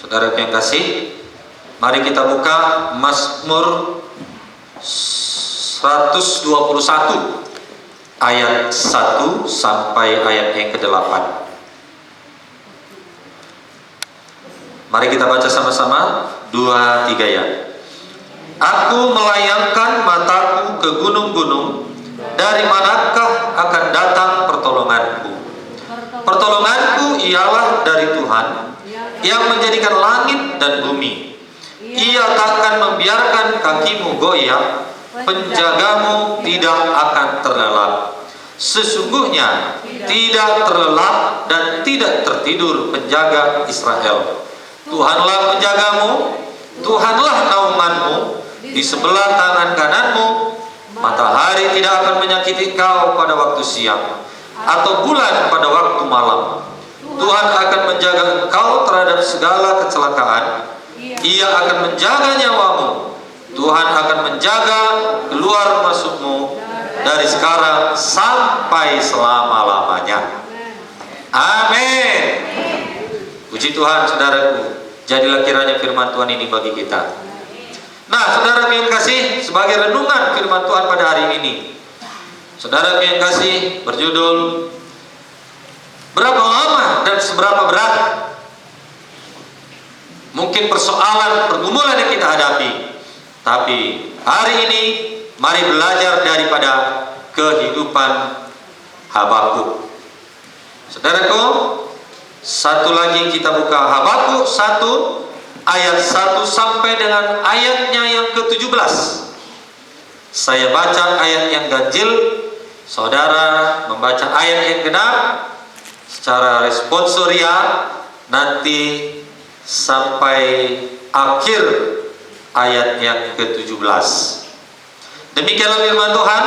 Saudara yang kasih, mari kita buka Mazmur 121 ayat 1 sampai ayat yang ke-8. Mari kita baca sama-sama 2, 3 ya. Aku melayangkan mataku ke gunung-gunung, dari manakah akan datang pertolonganku? Pertolonganku ialah dari Tuhan yang menjadikan langit dan bumi. Ia takkan membiarkan kakimu goyah, penjagamu tidak akan terlelap. Sesungguhnya tidak terlelap dan tidak tertidur penjaga Israel. Tuhanlah penjagamu, Tuhanlah naunganmu, di sebelah tangan kananmu. Matahari tidak akan menyakiti kau pada waktu siang, atau bulan pada waktu malam. Tuhan akan menjaga engkau terhadap segala kecelakaan. Ia akan menjaga nyawamu. Tuhan akan menjaga keluar masukmu dari sekarang sampai selama-lamanya. Amin. Puji Tuhan, saudaraku. Jadilah kiranya firman Tuhan ini bagi kita. Nah, saudara yang kasih, sebagai renungan firman Tuhan pada hari ini, saudara yang kasih, berjudul berapa lama dan seberapa berat mungkin persoalan pergumulan yang kita hadapi. Tapi hari ini mari belajar daripada kehidupan Habakuk. Saudaraku, satu lagi kita buka Habakuk 1 ayat 1 sampai dengan ayatnya yang ke-17. Saya baca ayat yang ganjil, saudara membaca ayat yang genap secara responsoria nanti sampai akhir ayat yang ke-17. Demikianlah firman Tuhan.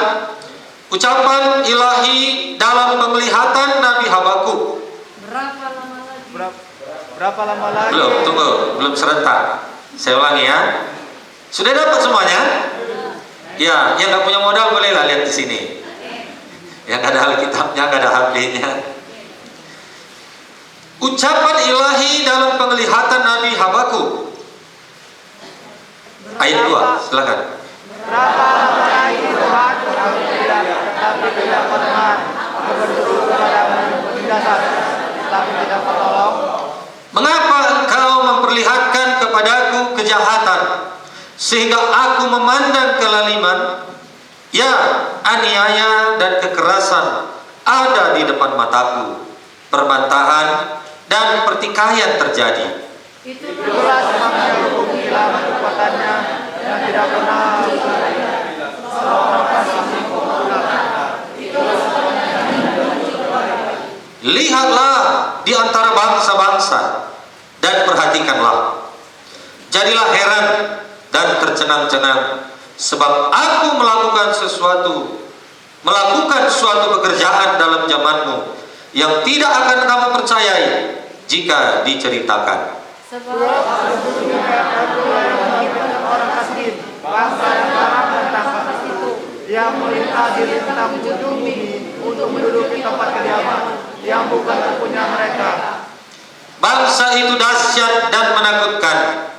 Ucapan ilahi dalam penglihatan Nabi Habakuk. Berapa lama lagi? Belum, tunggu, belum serentak. Saya ulangi ya. Sudah dapat semuanya? Ya, yang nggak punya modal bolehlah lihat di sini. Yang ada Alkitabnya, nggak ada HP-nya. Ucapan ilahi dalam penglihatan Nabi Habakuk. Ayat 2, silakan. Berapa lama lagi Tuhan aku tapi tidak pernah, aku berseru kepadamu tidak satu, tapi tidak tertolong. Mengapa engkau memperlihatkan kepadaku kejahatan, sehingga aku memandang kelaliman? Ya, aniaya dan kekerasan ada di depan mataku, perbantahan dan pertikaian terjadi. Itulah sebabnya hukum hilang kekuatannya dan tidak pernah seorang kasih Lihatlah di antara bangsa-bangsa dan perhatikanlah. Jadilah heran dan tercengang-cengang, sebab aku melakukan suatu pekerjaan dalam zamanmu yang tidak akan kamu percayai jika diceritakan. Sebab sesungguhnya aku yang menghidupkan orang asing, bangsa yang marah dan tangkas itu, yang melintas di rintang ujung bumi untuk menduduki tempat kediaman yang bukan punya mereka. Bangsa itu dahsyat dan menakutkan.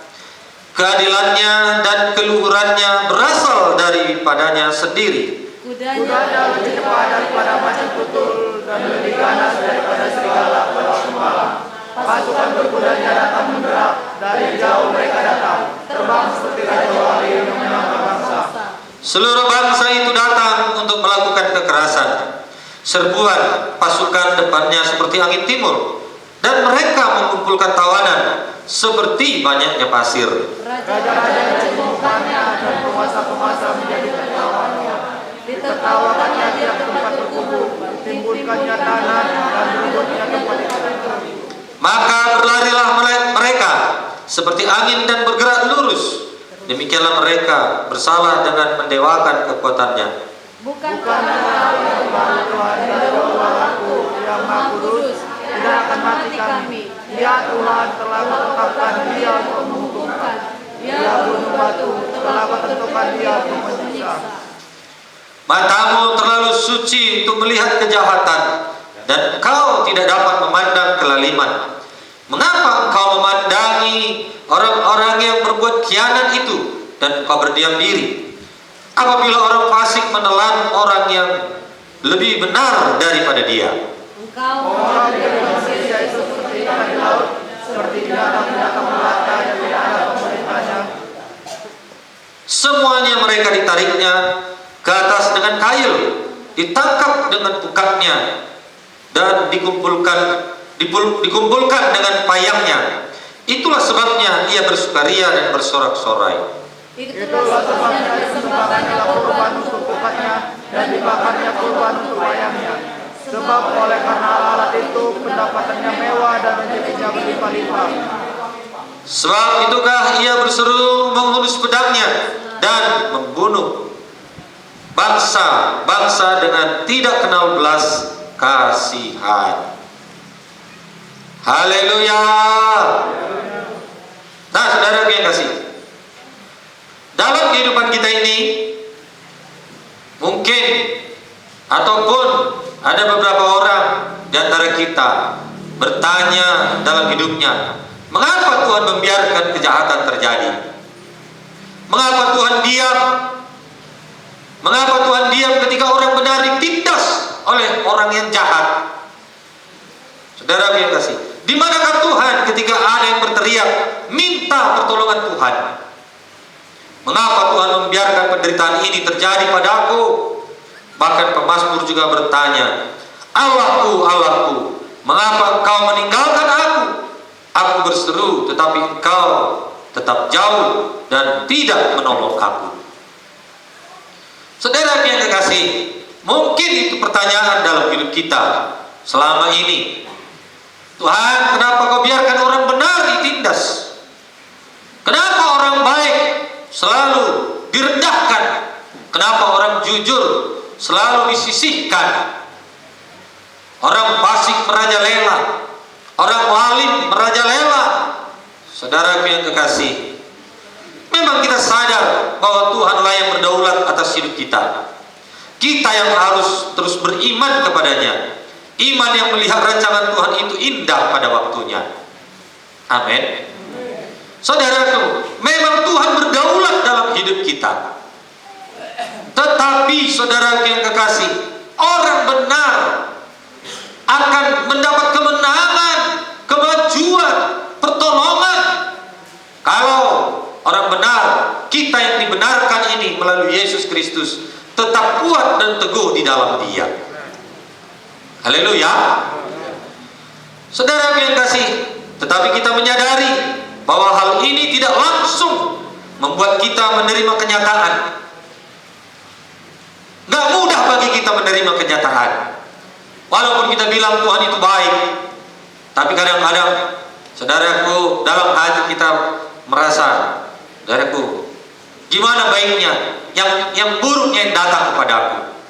Keadilannya dan keluhurannya berasal daripadanya sendiri. Kudanya lebih cepat daripada macan tutul dan lebih ganas daripada serigala pada waktu malam. Pasukan berkudanya datang menderap, dari jauh mereka datang, terbang seperti raja wali yang menangkap bangsa. Seluruh bangsa itu datang untuk melakukan kekerasan. Serbuan pasukan depannya seperti angin timur, dan mereka mengumpulkan tawanan seperti banyaknya pasir. Raja-raja dicemoohkannya dan penguasa-penguasa menjadi tertawaannya. Ditertawakannya tiap tempat berkumpul, ditimbulkannya tanah dan berikutnya tempat itu. Maka berlarilah mereka seperti angin dan bergerak lurus. Demikianlah mereka bersalah dengan mendewakan kekuatannya. Bukanlah Tuhan dari Allahku yang Maha Kudus tidak akan mati kami. Ya Tuhan telah menetapkan Dia untuk menghukumkan. Ya gunung batu telah menentukan Dia untuk menyiksa. Matamu terlalu suci untuk melihat kejahatan, dan engkau tidak dapat memandang kelaliman. Mengapa engkau memandangi pengkhianat itu dan engkau berdiam diri? Apabila orang fasik menelan orang yang lebih benar daripada dia. Orang yang manusia itu seperti ikan di laut, seperti binatang-binatang melata yang tidak ada pemerintahnya. Semuanya mereka ditariknya ke atas dengan kail, ditangkap dengan pukatnya, dan dikumpulkan dengan payangnya. Itulah sebabnya ia bersukaria dan bersorak-sorai. Itulah sebabnya disembahkannya kurban untuk pukatnya dan dibakarnya kurban untuk payangnya. Sebab oleh karena alat itu pendapatannya mewah dan rezekinya berlimpah-limpah. Sebab itukah ia berseru menghunus pedangnya dan membunuh bangsa-bangsa dengan tidak kenal belas kasihan. Haleluya. Nah, saudara yang kasih, dalam kehidupan kita ini mungkin ataupun ada beberapa orang di antara kita bertanya dalam hidupnya, mengapa Tuhan membiarkan kejahatan terjadi? Mengapa Tuhan diam? Mengapa Tuhan diam ketika orang benar ditindas oleh orang yang jahat? Saudara yang kasih, di manakah Tuhan ketika ada yang berteriak minta pertolongan Tuhan? Mengapa Tuhan membiarkan penderitaan ini terjadi padaku? Bahkan pemazmur juga bertanya, Allahku, Allahku, mengapa engkau meninggalkan aku? Aku berseru, tetapi engkau tetap jauh dan tidak menolong aku. Saudara yang kekasih, mungkin itu pertanyaan dalam hidup kita selama ini. Tuhan, kenapa kau biarkan orang benar ditindas? Kenapa orang baik selalu direndahkan? Kenapa orang jujur selalu disisihkan? Orang fasik merajalela, orang walim merajalela. Saudara yang kekasih, memang kita sadar bahwa Tuhanlah yang berdaulat atas hidup kita. Kita yang harus terus beriman kepadanya. Iman yang melihat rancangan Tuhan itu indah pada waktunya. Amin. Saudaraku, memang Tuhan berdaulat dalam hidup kita. Tetapi saudara yang kekasih, orang benar akan mendapat kemenangan, kemajuan, pertolongan kalau orang benar, kita yang dibenarkan ini melalui Yesus Kristus, tetap kuat dan teguh di dalam Dia. Haleluya. Saudara yang kasih, tetapi kita menyadari bahwa hal ini tidak langsung membuat kita menerima kenyataan. Gak mudah bagi kita menerima kenyataan. Walaupun kita bilang Tuhan itu baik, tapi kadang-kadang saudaraku, dalam hati kita merasa, saudaraku, gimana baiknya yang buruknya yang datang kepadaku.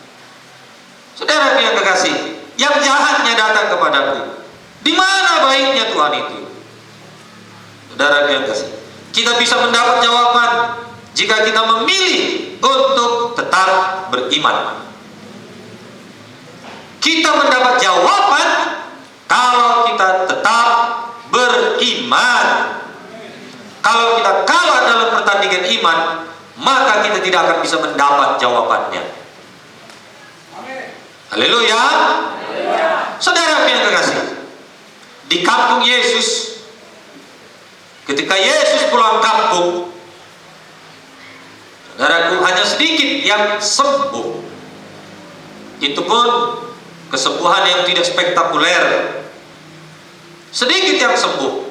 Saudara yang kekasih, yang jahatnya datang kepadaku. Di mana baiknya Tuhan itu? Saudara yang kasih, kita bisa mendapat jawaban jika kita memilih untuk tetap beriman. Kita mendapat jawaban kalau kita tetap beriman. Kalau kita kalah dalam pertandingan iman, maka kita tidak akan bisa mendapat jawabannya. Haleluya. Saudara yang kekasih, di kampung Yesus, ketika Yesus pulang kampung, saudaraku, hanya sedikit yang sembuh. Itu pun kesembuhan yang tidak spektakuler. Sedikit yang sembuh.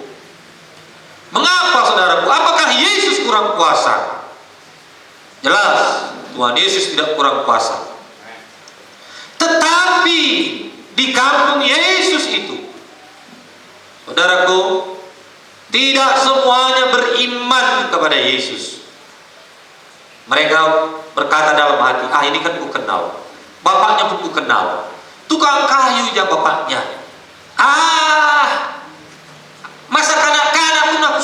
Mengapa saudaraku? Apakah Yesus kurang kuasa? Jelas Tuhan Yesus tidak kurang kuasa. Tetapi di kampung Yesus itu, saudaraku, tidak semuanya beriman kepada Yesus. Mereka berkata dalam hati, ini kan ku kenal, bapaknya pun ku kenal, tukang kayu aja bapaknya. Masa kanak-kanak pun aku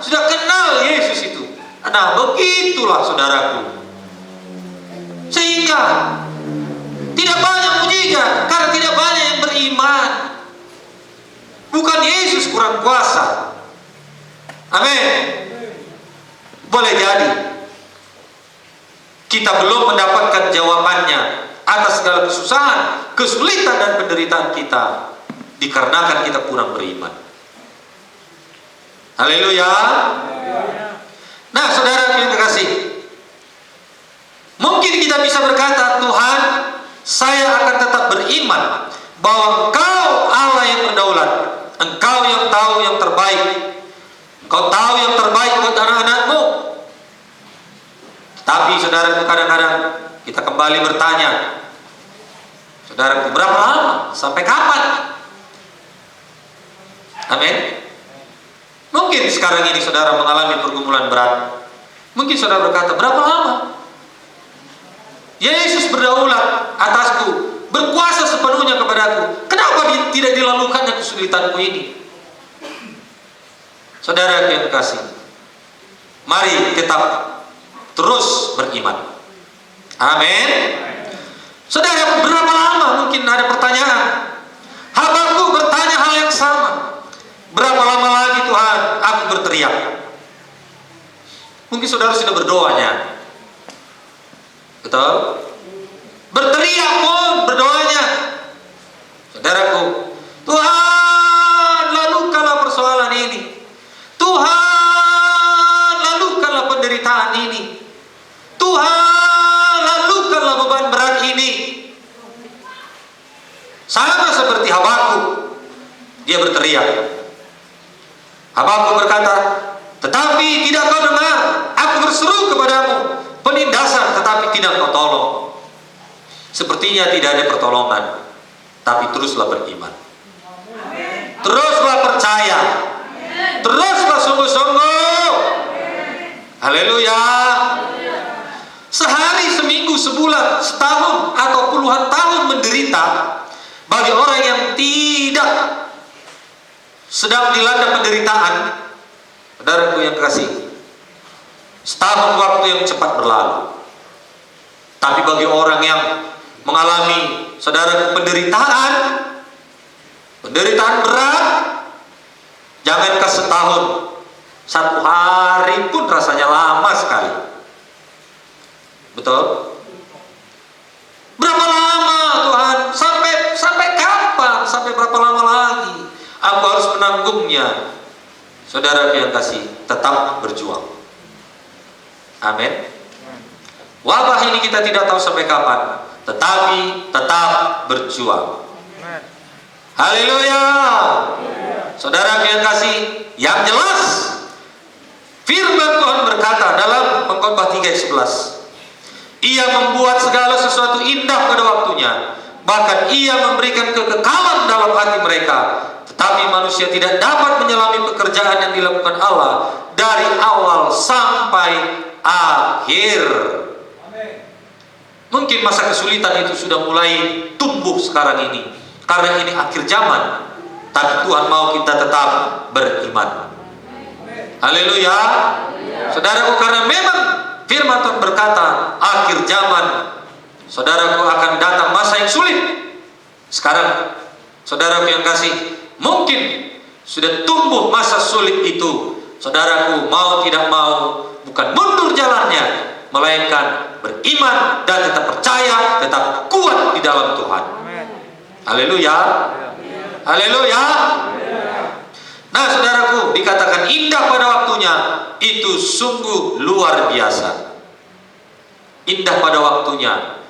sudah kenal Yesus itu. Nah, begitulah saudaraku. Sehingga tidak banyak mujizat karena tidak banyak yang beriman. Bukan Yesus kurang kuasa. Amin. Boleh jadi kita belum mendapatkan jawabannya atas segala kesusahan, kesulitan dan penderitaan kita, dikarenakan kita kurang beriman. Haleluya. Nah, saudara yang terkasih, mungkin kita bisa berkata, Tuhan, saya akan tetap beriman bahwa Engkau Allah yang berdaulat, Engkau yang tahu yang terbaik, Engkau tahu yang terbaik buat anak-anak-Mu. Tapi saudara, kadang-kadang kita kembali bertanya, saudara, berapa lama? Sampai kapan? Amin. Mungkin sekarang ini saudara mengalami pergumulan berat. Mungkin saudara berkata, berapa lama? Yesus berdaulat atasku, berkuasa sepenuhnya kepadaku. Kenapa tidak dilalukannya kesulitanku ini? Saudara yang terkasih, mari tetap terus beriman. Amin. Saudara, berapa lama? Mungkin ada pertanyaan. Habakuk bertanya hal yang sama. Berapa lama lagi Tuhan aku berteriak? Mungkin saudara sudah berdoanya. Betul? Berteriak pun berdoanya. Saudaraku, Tuhan, lalukanlah persoalan ini. Tuhan, lalukanlah penderitaan ini. Tuhan, lalukanlah beban berat ini. Sama seperti Habakuk, dia berteriak. Habakuk berkata, tetapi tidak kau dengar, aku berseru kepadamu, penindasan tetapi tidak kau tolong. Sepertinya tidak ada pertolongan, tapi teruslah beriman. Teruslah percaya. Teruslah sungguh-sungguh. Haleluya. Sehari, seminggu, sebulan, setahun, atau puluhan tahun menderita, bagi orang yang tidak sedang dilanda penderitaan, saudaraku yang kasih, setahun waktu yang cepat berlalu. Tapi bagi orang yang mengalami, saudara, penderitaan berat, jangankah setahun, satu hari pun rasanya lama sekali. Betul? Berapa lama Tuhan? Sampai kapan? Sampai berapa lama lagi aku harus menanggungnya? Saudara yang kasih, tetap berjuang. Amin. Wabah ini kita tidak tahu sampai kapan, tetapi tetap berjuang. Haleluya. Saudara yang kasih, yang jelas firman Tuhan berkata dalam Pengkhotbah 3:11, Ia membuat segala sesuatu indah pada waktunya, bahkan Ia memberikan kekekalan dalam hati mereka. Tetapi manusia tidak dapat menyelami pekerjaan yang dilakukan Allah dari awal sampai akhir. Mungkin masa kesulitan itu sudah mulai tumbuh sekarang ini, karena ini akhir zaman. Tapi Tuhan mau kita tetap beriman. Haleluya. Saudaraku, karena memang firman Tuhan berkata, akhir zaman, saudaraku, akan datang masa yang sulit. Sekarang, saudaraku yang kasih, mungkin sudah tumbuh masa sulit itu. Saudaraku, mau tidak mau, bukan mundur jalannya, melainkan beriman dan tetap percaya, tetap kuat di dalam Tuhan. Haleluya. Haleluya. Nah, saudaraku, dikatakan indah pada waktunya, itu sungguh luar biasa. Indah pada waktunya.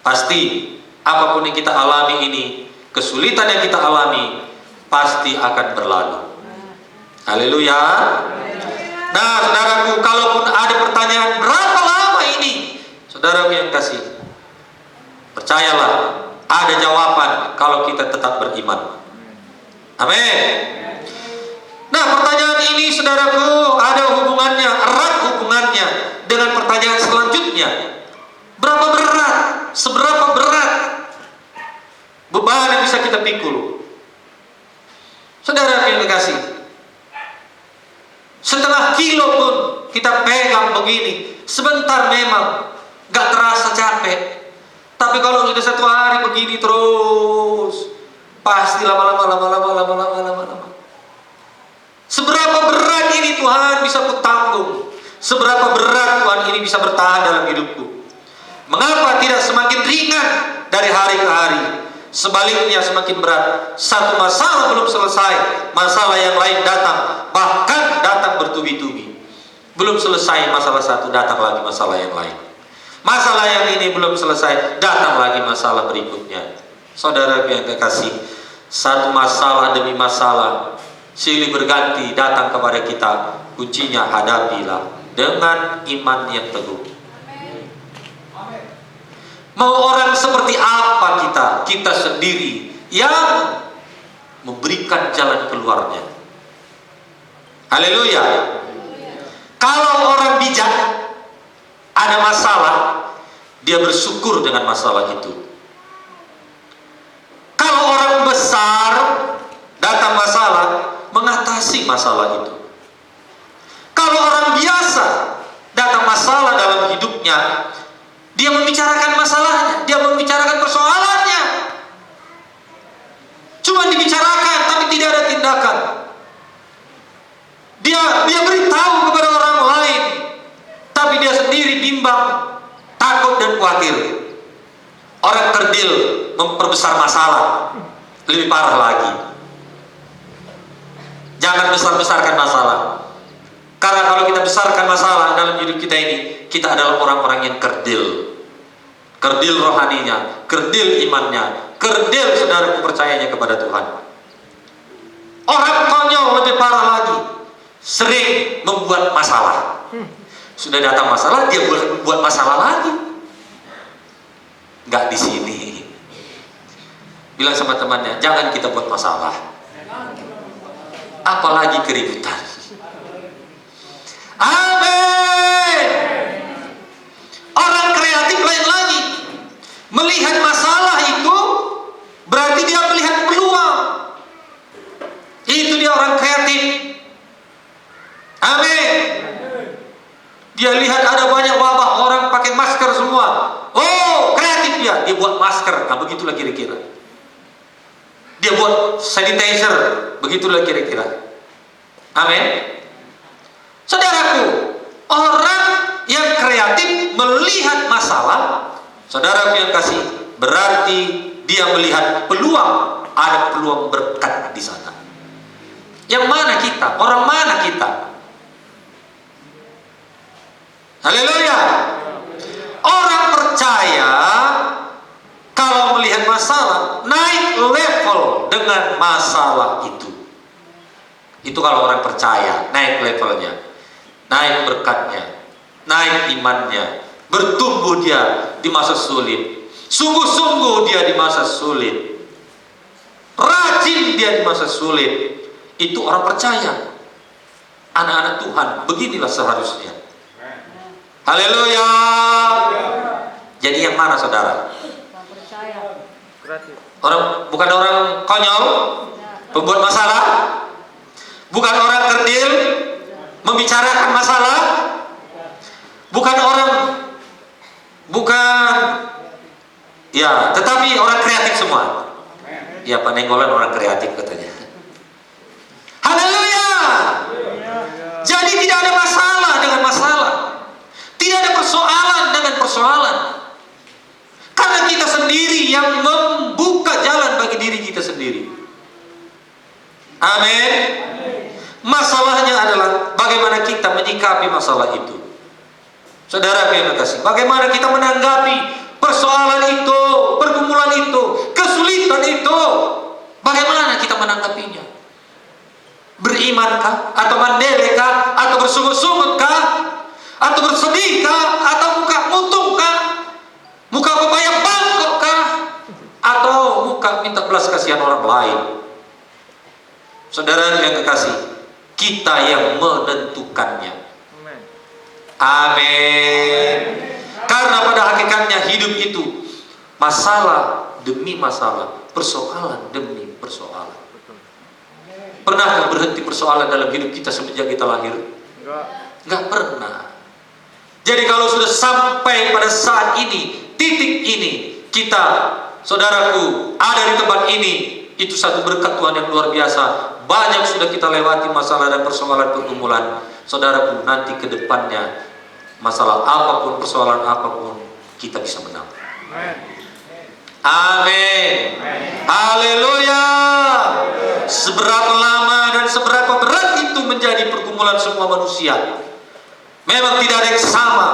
Pasti apapun yang kita alami ini, kesulitan yang kita alami, pasti akan berlalu. Haleluya. Nah, saudaraku, kalaupun ada pertanyaan, berapa lama ini? Saudaraku yang kasih, percayalah, ada jawaban kalau kita tetap beriman. Amin. Nah, pertanyaan ini, saudaraku, ada hubungannya, erat hubungannya dengan pertanyaan selanjutnya. Berapa berat? Seberapa berat beban yang bisa kita pikul? Saudara yang dikasih, setengah kilo pun kita pegang begini, sebentar memang gak terasa capek. Tapi kalau sudah satu hari begini terus, pasti lama-lama. Seberapa berat ini Tuhan bisa kutanggung? Seberapa berat Tuhan ini bisa bertahan dalam hidupku? Mengapa tidak semakin ringan dari hari ke hari? Sebaliknya semakin berat. Satu masalah belum selesai, masalah yang lain datang, bahkan datang bertubi-tubi. Belum selesai masalah satu, datang lagi masalah yang lain. Masalah yang ini belum selesai, datang lagi masalah berikutnya. Saudara yang kekasih, satu masalah demi masalah silih berganti datang kepada kita. Kuncinya hadapilah dengan iman yang teguh. Mau orang seperti apa kita? Kita sendiri yang memberikan jalan keluarnya. Haleluya. Kalau orang bijak ada masalah, dia bersyukur dengan masalah itu. Kalau orang besar datang masalah, mengatasi masalah itu. Kalau orang biasa datang masalah dalam hidupnya, dia membicarakan masalahnya, dia membicarakan persoalannya. Cuma dibicarakan tapi tidak ada tindakan. Dia beritahu kepada orang lain, tapi dia sendiri bimbang, takut dan khawatir. Orang kerdil memperbesar masalah, lebih parah lagi. Jangan besar-besarkan masalah. Karena kalau kita besarkan masalah dalam hidup kita ini, kita adalah orang-orang yang kerdil. Kerdil rohaninya, kerdil imannya, kerdil saudara percayanya kepada Tuhan. Orang konyol lebih parah lagi, sering membuat masalah. Sudah datang masalah, dia buat masalah lagi. Nggak di sini. Bilang sama temannya, jangan kita buat masalah, apalagi keributan. Amin. Orang kreatif lain lagi. Melihat masalah itu berarti dia melihat peluang. Itu dia orang kreatif. Amin. Dia lihat ada banyak wabah, orang pakai masker semua. Oh, kreatif dia. Dia buat masker. Nah, begitulah kira-kira. Dia buat sanitizer. Begitulah kira-kira. Amin. Saudaraku, orang yang kreatif melihat masalah, saudara yang kasih, berarti dia melihat peluang, ada peluang berkat di sana. Yang mana kita? Orang mana kita? Haleluya. Orang percaya kalau melihat masalah, naik level dengan masalah itu. Itu kalau orang percaya, naik levelnya, naik berkatnya, naik imannya, bertumbuh dia di masa sulit, sungguh-sungguh dia di masa sulit, rajin dia di masa sulit. Itu orang percaya, anak-anak Tuhan. Beginilah seharusnya. Haleluya. Jadi yang mana saudara? Orang, bukan orang konyol, pembuat masalah, bukan orang kerdil membicarakan masalah, bukan ya, tetapi orang kreatif semua. Ya, Panenggolan orang kreatif katanya. Haleluya. Jadi tidak ada masalah dengan masalah, tidak ada persoalan dengan persoalan, karena kita sendiri yang membuka jalan bagi diri kita sendiri. Amin. Masalahnya adalah bagaimana kita menyikapi masalah itu. Saudara yang kasih, bagaimana kita menanggapi persoalan itu, pergumulan itu, kesulitan itu. Bagaimana kita menanggapinya? Berimankah? Atau mandelekah? Atau bersungut-sungutkah? Atau bersedihkah? Atau muka mutungkah? Muka pepaya bangkokkah? Atau muka minta belas kasihan orang lain? Saudara yang kekasih, kita yang menentukannya. Amin. Karena pada hakikatnya hidup itu masalah demi masalah, persoalan demi persoalan. Pernahkah berhenti persoalan dalam hidup kita semenjak kita lahir? Enggak pernah. Jadi kalau sudah sampai pada saat ini, titik ini, kita, saudaraku, ada di tempat ini, itu satu berkat Tuhan yang luar biasa. banyak sudah kita lewati masalah dan persoalan pergumulan. Saudaraku, nanti ke depannya masalah apapun, persoalan apapun, kita bisa menang. Amin. Haleluya. Seberapa lama dan seberapa berat itu menjadi pergumulan semua manusia, memang tidak ada yang sama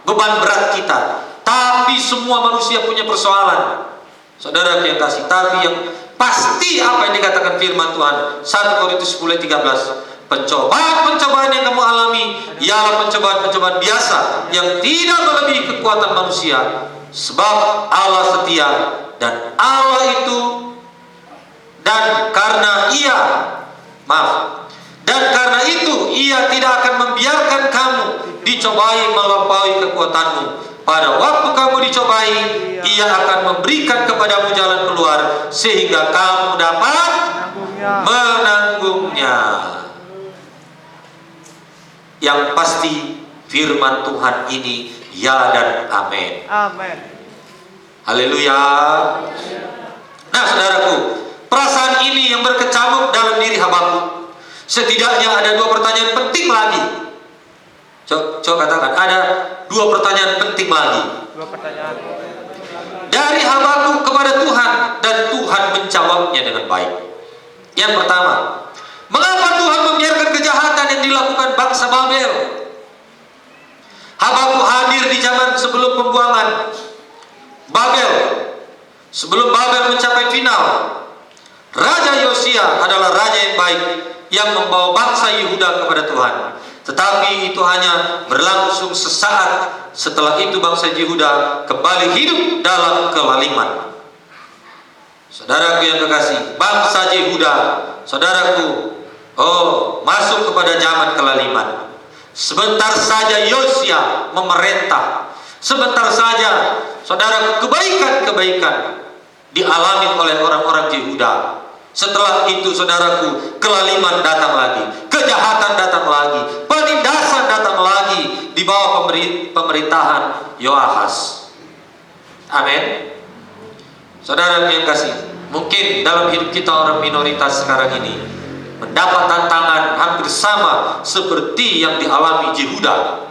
beban berat kita. Tapi semua manusia punya persoalan. Saudara yang kasih, tapi yang pasti apa yang dikatakan firman Tuhan 1 Korintus 10:13, pencobaan-pencobaan yang kamu alami ialah pencobaan-pencobaan biasa yang tidak melebihi kekuatan manusia, sebab Allah setia dan Allah itu karena itu ia tidak akan membiarkan kamu dicobai melampaui kekuatanmu. Pada waktu kamu dicobai, ia akan memberikan kepadamu jalan keluar sehingga kamu dapat menanggungnya. Yang pasti firman Tuhan ini ya dan amin. Amin. Haleluya. Nah saudaraku, perasaan ini yang berkecamuk dalam diri Habakuk, setidaknya ada dua pertanyaan penting lagi. Coba katakan, ada dua pertanyaan penting lagi. Dua pertanyaan. Dari Habakuk kepada Tuhan, dan Tuhan menjawabnya dengan baik. Yang pertama, mengapa Tuhan membiarkan kejahatan yang dilakukan bangsa Babel? Habakuk hadir di zaman sebelum pembuangan Babel, sebelum Babel mencapai final. Raja Yosia adalah raja yang baik yang membawa bangsa Yehuda kepada Tuhan. Tetapi itu hanya berlangsung sesaat. Setelah itu bangsa Yehuda kembali hidup dalam kelaliman. Saudaraku yang kekasih, bangsa Yehuda, saudaraku, masuk kepada zaman kelaliman. Sebentar saja Yosia memerintah, sebentar saja, saudaraku, kebaikan-kebaikan dialami oleh orang-orang Yehuda. Setelah itu saudaraku, kelaliman datang lagi, kejahatan datang lagi, penindasan datang lagi di bawah pemerintahan Yoahas. Amin. Saudara yang kasih, mungkin dalam hidup kita orang minoritas sekarang ini mendapat tantangan hampir sama seperti yang dialami Yehuda.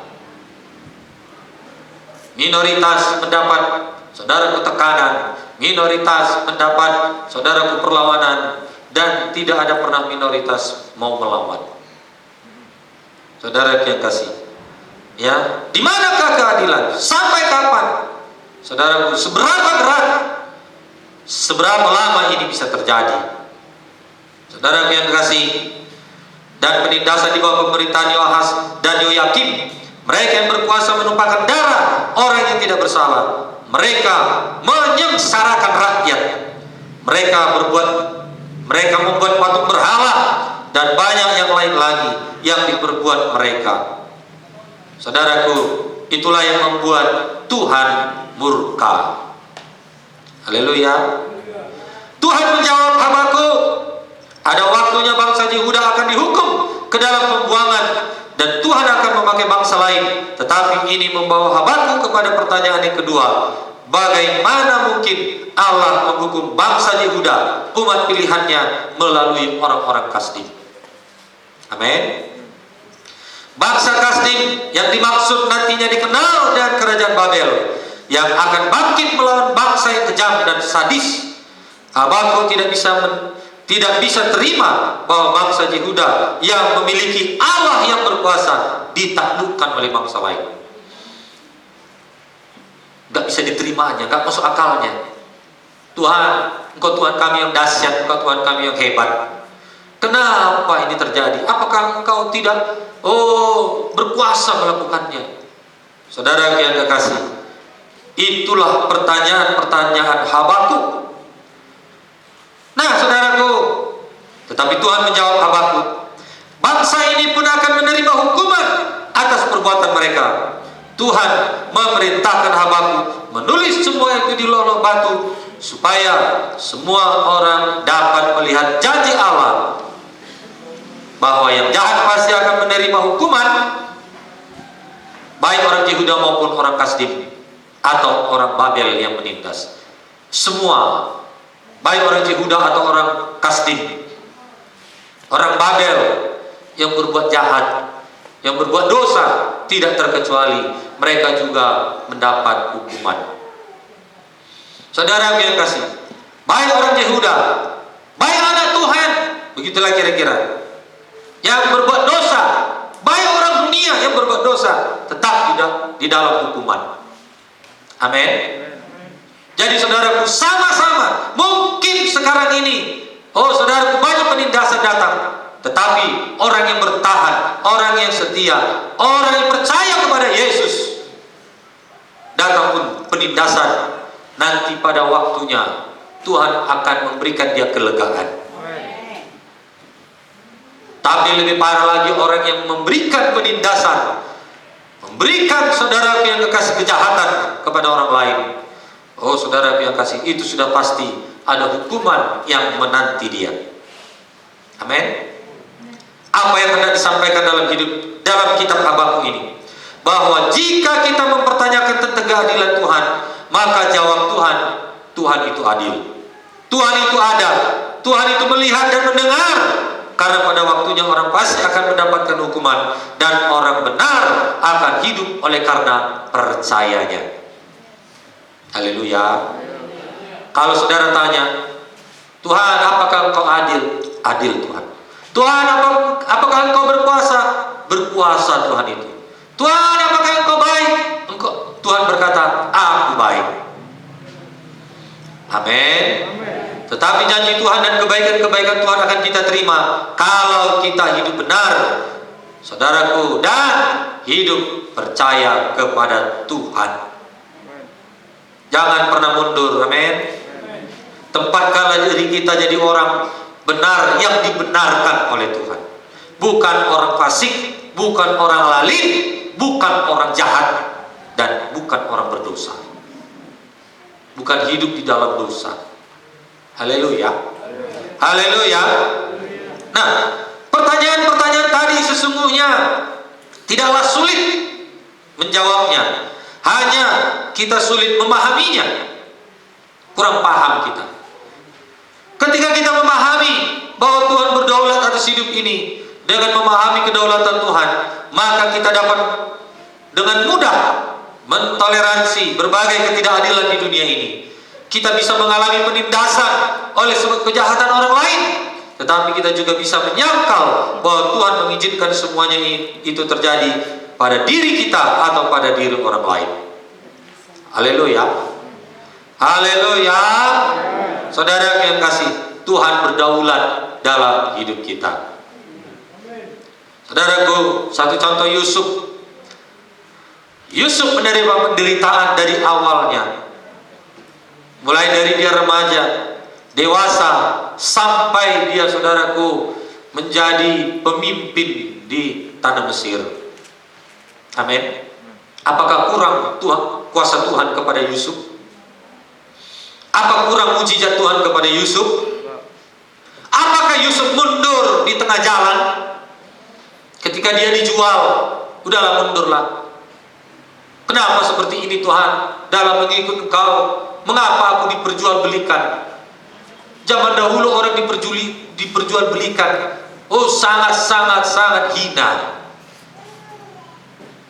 Minoritas mendapat saudaraku tekanan, minoritas mendapat saudaraku perlawanan, dan tidak ada pernah minoritas mau melawan. Saudara yang kasih, ya, di manakah keadilan? Sampai kapan? Saudaraku, seberapa berat, seberapa lama ini bisa terjadi? Saudara yang kasih, dan penindasan di bawah pemerintahan Yoahas dan Yoyakim, mereka yang berkuasa menumpahkan darah orang yang tidak bersalah. Mereka menyengsarakan rakyat. Mereka membuat patung berhala dan banyak yang lain lagi yang diperbuat mereka. Saudaraku, itulah yang membuat Tuhan murka. Haleluya. Tuhan menjawab Habakuk, ada waktunya bangsa Yehuda akan dihukum ke dalam pembuangan dan Tuhan akan memakai bangsa lain. Tetapi ini membawa Habakuk kepada pertanyaan yang kedua. Bagaimana mungkin Allah menghukum bangsa Yehuda, umat pilihannya, melalui orang-orang Kasdim? Amin. Bangsa Kasdim yang dimaksud nantinya dikenal dengan kerajaan Babel, yang akan bangkit melawan bangsa yang kejam dan sadis. Habakuk tidak bisa terima bahwa bangsa Yehuda yang memiliki Allah yang berkuasa ditaklukkan oleh bangsa lain. Gak bisa diterimanya, gak masuk akalnya. Tuhan, Engkau Tuhan kami yang dahsyat, Engkau Tuhan kami yang hebat. Kenapa ini terjadi? Apakah Engkau tidak berkuasa melakukannya? Saudara yang kekasih, itulah pertanyaan-pertanyaan Habakuk. Nah saudaraku, tetapi Tuhan menjawab Habakuk, bangsa ini pun akan menerima hukuman atas perbuatan mereka. Tuhan memerintahkan Habakuk menulis semua itu di lolok batu, supaya semua orang dapat melihat janji Allah bahwa yang jahat pasti akan menerima hukuman, baik orang Yehuda maupun orang Kasdim atau orang Babel yang menindas. Semua, baik orang Yehuda atau orang Kasdim, Orang Babel yang berbuat jahat, yang berbuat dosa, tidak terkecuali mereka juga mendapat hukuman. Saudara yang kasih, baik orang Yehuda, baik anak Tuhan, begitulah kira-kira, yang berbuat dosa, baik orang dunia yang berbuat dosa, tetap tidak di dalam hukuman. Amin. Jadi saudaraku, sama-sama mungkin sekarang ini, saudaraku, banyak penindasan datang, tetapi orang yang bertahan, orang yang setia, orang yang percaya kepada Yesus, datang pun penindasan, nanti pada waktunya Tuhan akan memberikan dia kelegaan. Tapi lebih parah lagi orang yang memberikan penindasan, memberikan saudara yang kekasih kejahatan kepada orang lain. Saudara yang kasih, itu sudah pasti ada hukuman yang menanti dia. Amin. Apa yang hendak disampaikan dalam kitab Habakuk ini, bahwa jika kita mempertanyakan tentang keadilan Tuhan, maka jawab Tuhan itu adil. Tuhan itu ada. Tuhan itu melihat dan mendengar. Karena pada waktunya orang pasti akan mendapatkan hukuman, dan orang benar akan hidup oleh karena percayanya. Haleluya. Kalau saudara tanya, Tuhan, apakah engkau adil? Adil Tuhan. Tuhan, apakah engkau berkuasa? Berkuasa Tuhan itu. Tuhan, apakah engkau baik? Tuhan berkata, aku baik. Amin. Tetapi janji Tuhan dan kebaikan-kebaikan Tuhan akan kita terima kalau kita hidup benar, saudaraku, dan hidup percaya kepada Tuhan. Jangan pernah mundur. Amin. Tempatkanlah diri kita jadi orang benar yang dibenarkan oleh Tuhan, bukan orang fasik, bukan orang lalim, bukan orang jahat, dan bukan orang berdosa, bukan hidup di dalam dosa. Haleluya. Haleluya. Nah, pertanyaan-pertanyaan tadi sesungguhnya tidaklah sulit menjawabnya, hanya kita sulit memahaminya. Kurang paham kita. Ketika kita memahami bahwa Tuhan berdaulat atas hidup ini, dengan memahami kedaulatan Tuhan, maka kita dapat dengan mudah mentoleransi berbagai ketidakadilan di dunia ini. Kita bisa mengalami penindasan oleh sebab kejahatan orang lain, tetapi kita juga bisa menyangkal bahwa Tuhan mengizinkan semuanya itu terjadi pada diri kita atau pada diri orang lain. Haleluya. Haleluya. Saudara yang kasih, Tuhan berdaulat dalam hidup kita. Saudaraku, satu contoh Yusuf. Yusuf menerima penderitaan dari awalnya. Mulai dari dia remaja, dewasa, sampai dia, saudaraku, menjadi pemimpin di tanah Mesir. Amin. Apakah kurang kuasa Tuhan kepada Yusuf? Apa kurang mujizat Tuhan kepada Yusuf? Apakah Yusuf mundur di tengah jalan? Ketika dia dijual, udahlah mundurlah. Kenapa seperti ini Tuhan? Dalam mengikut Engkau, mengapa aku diperjualbelikan? Zaman dahulu orang diperjualbelikan, sangat hina.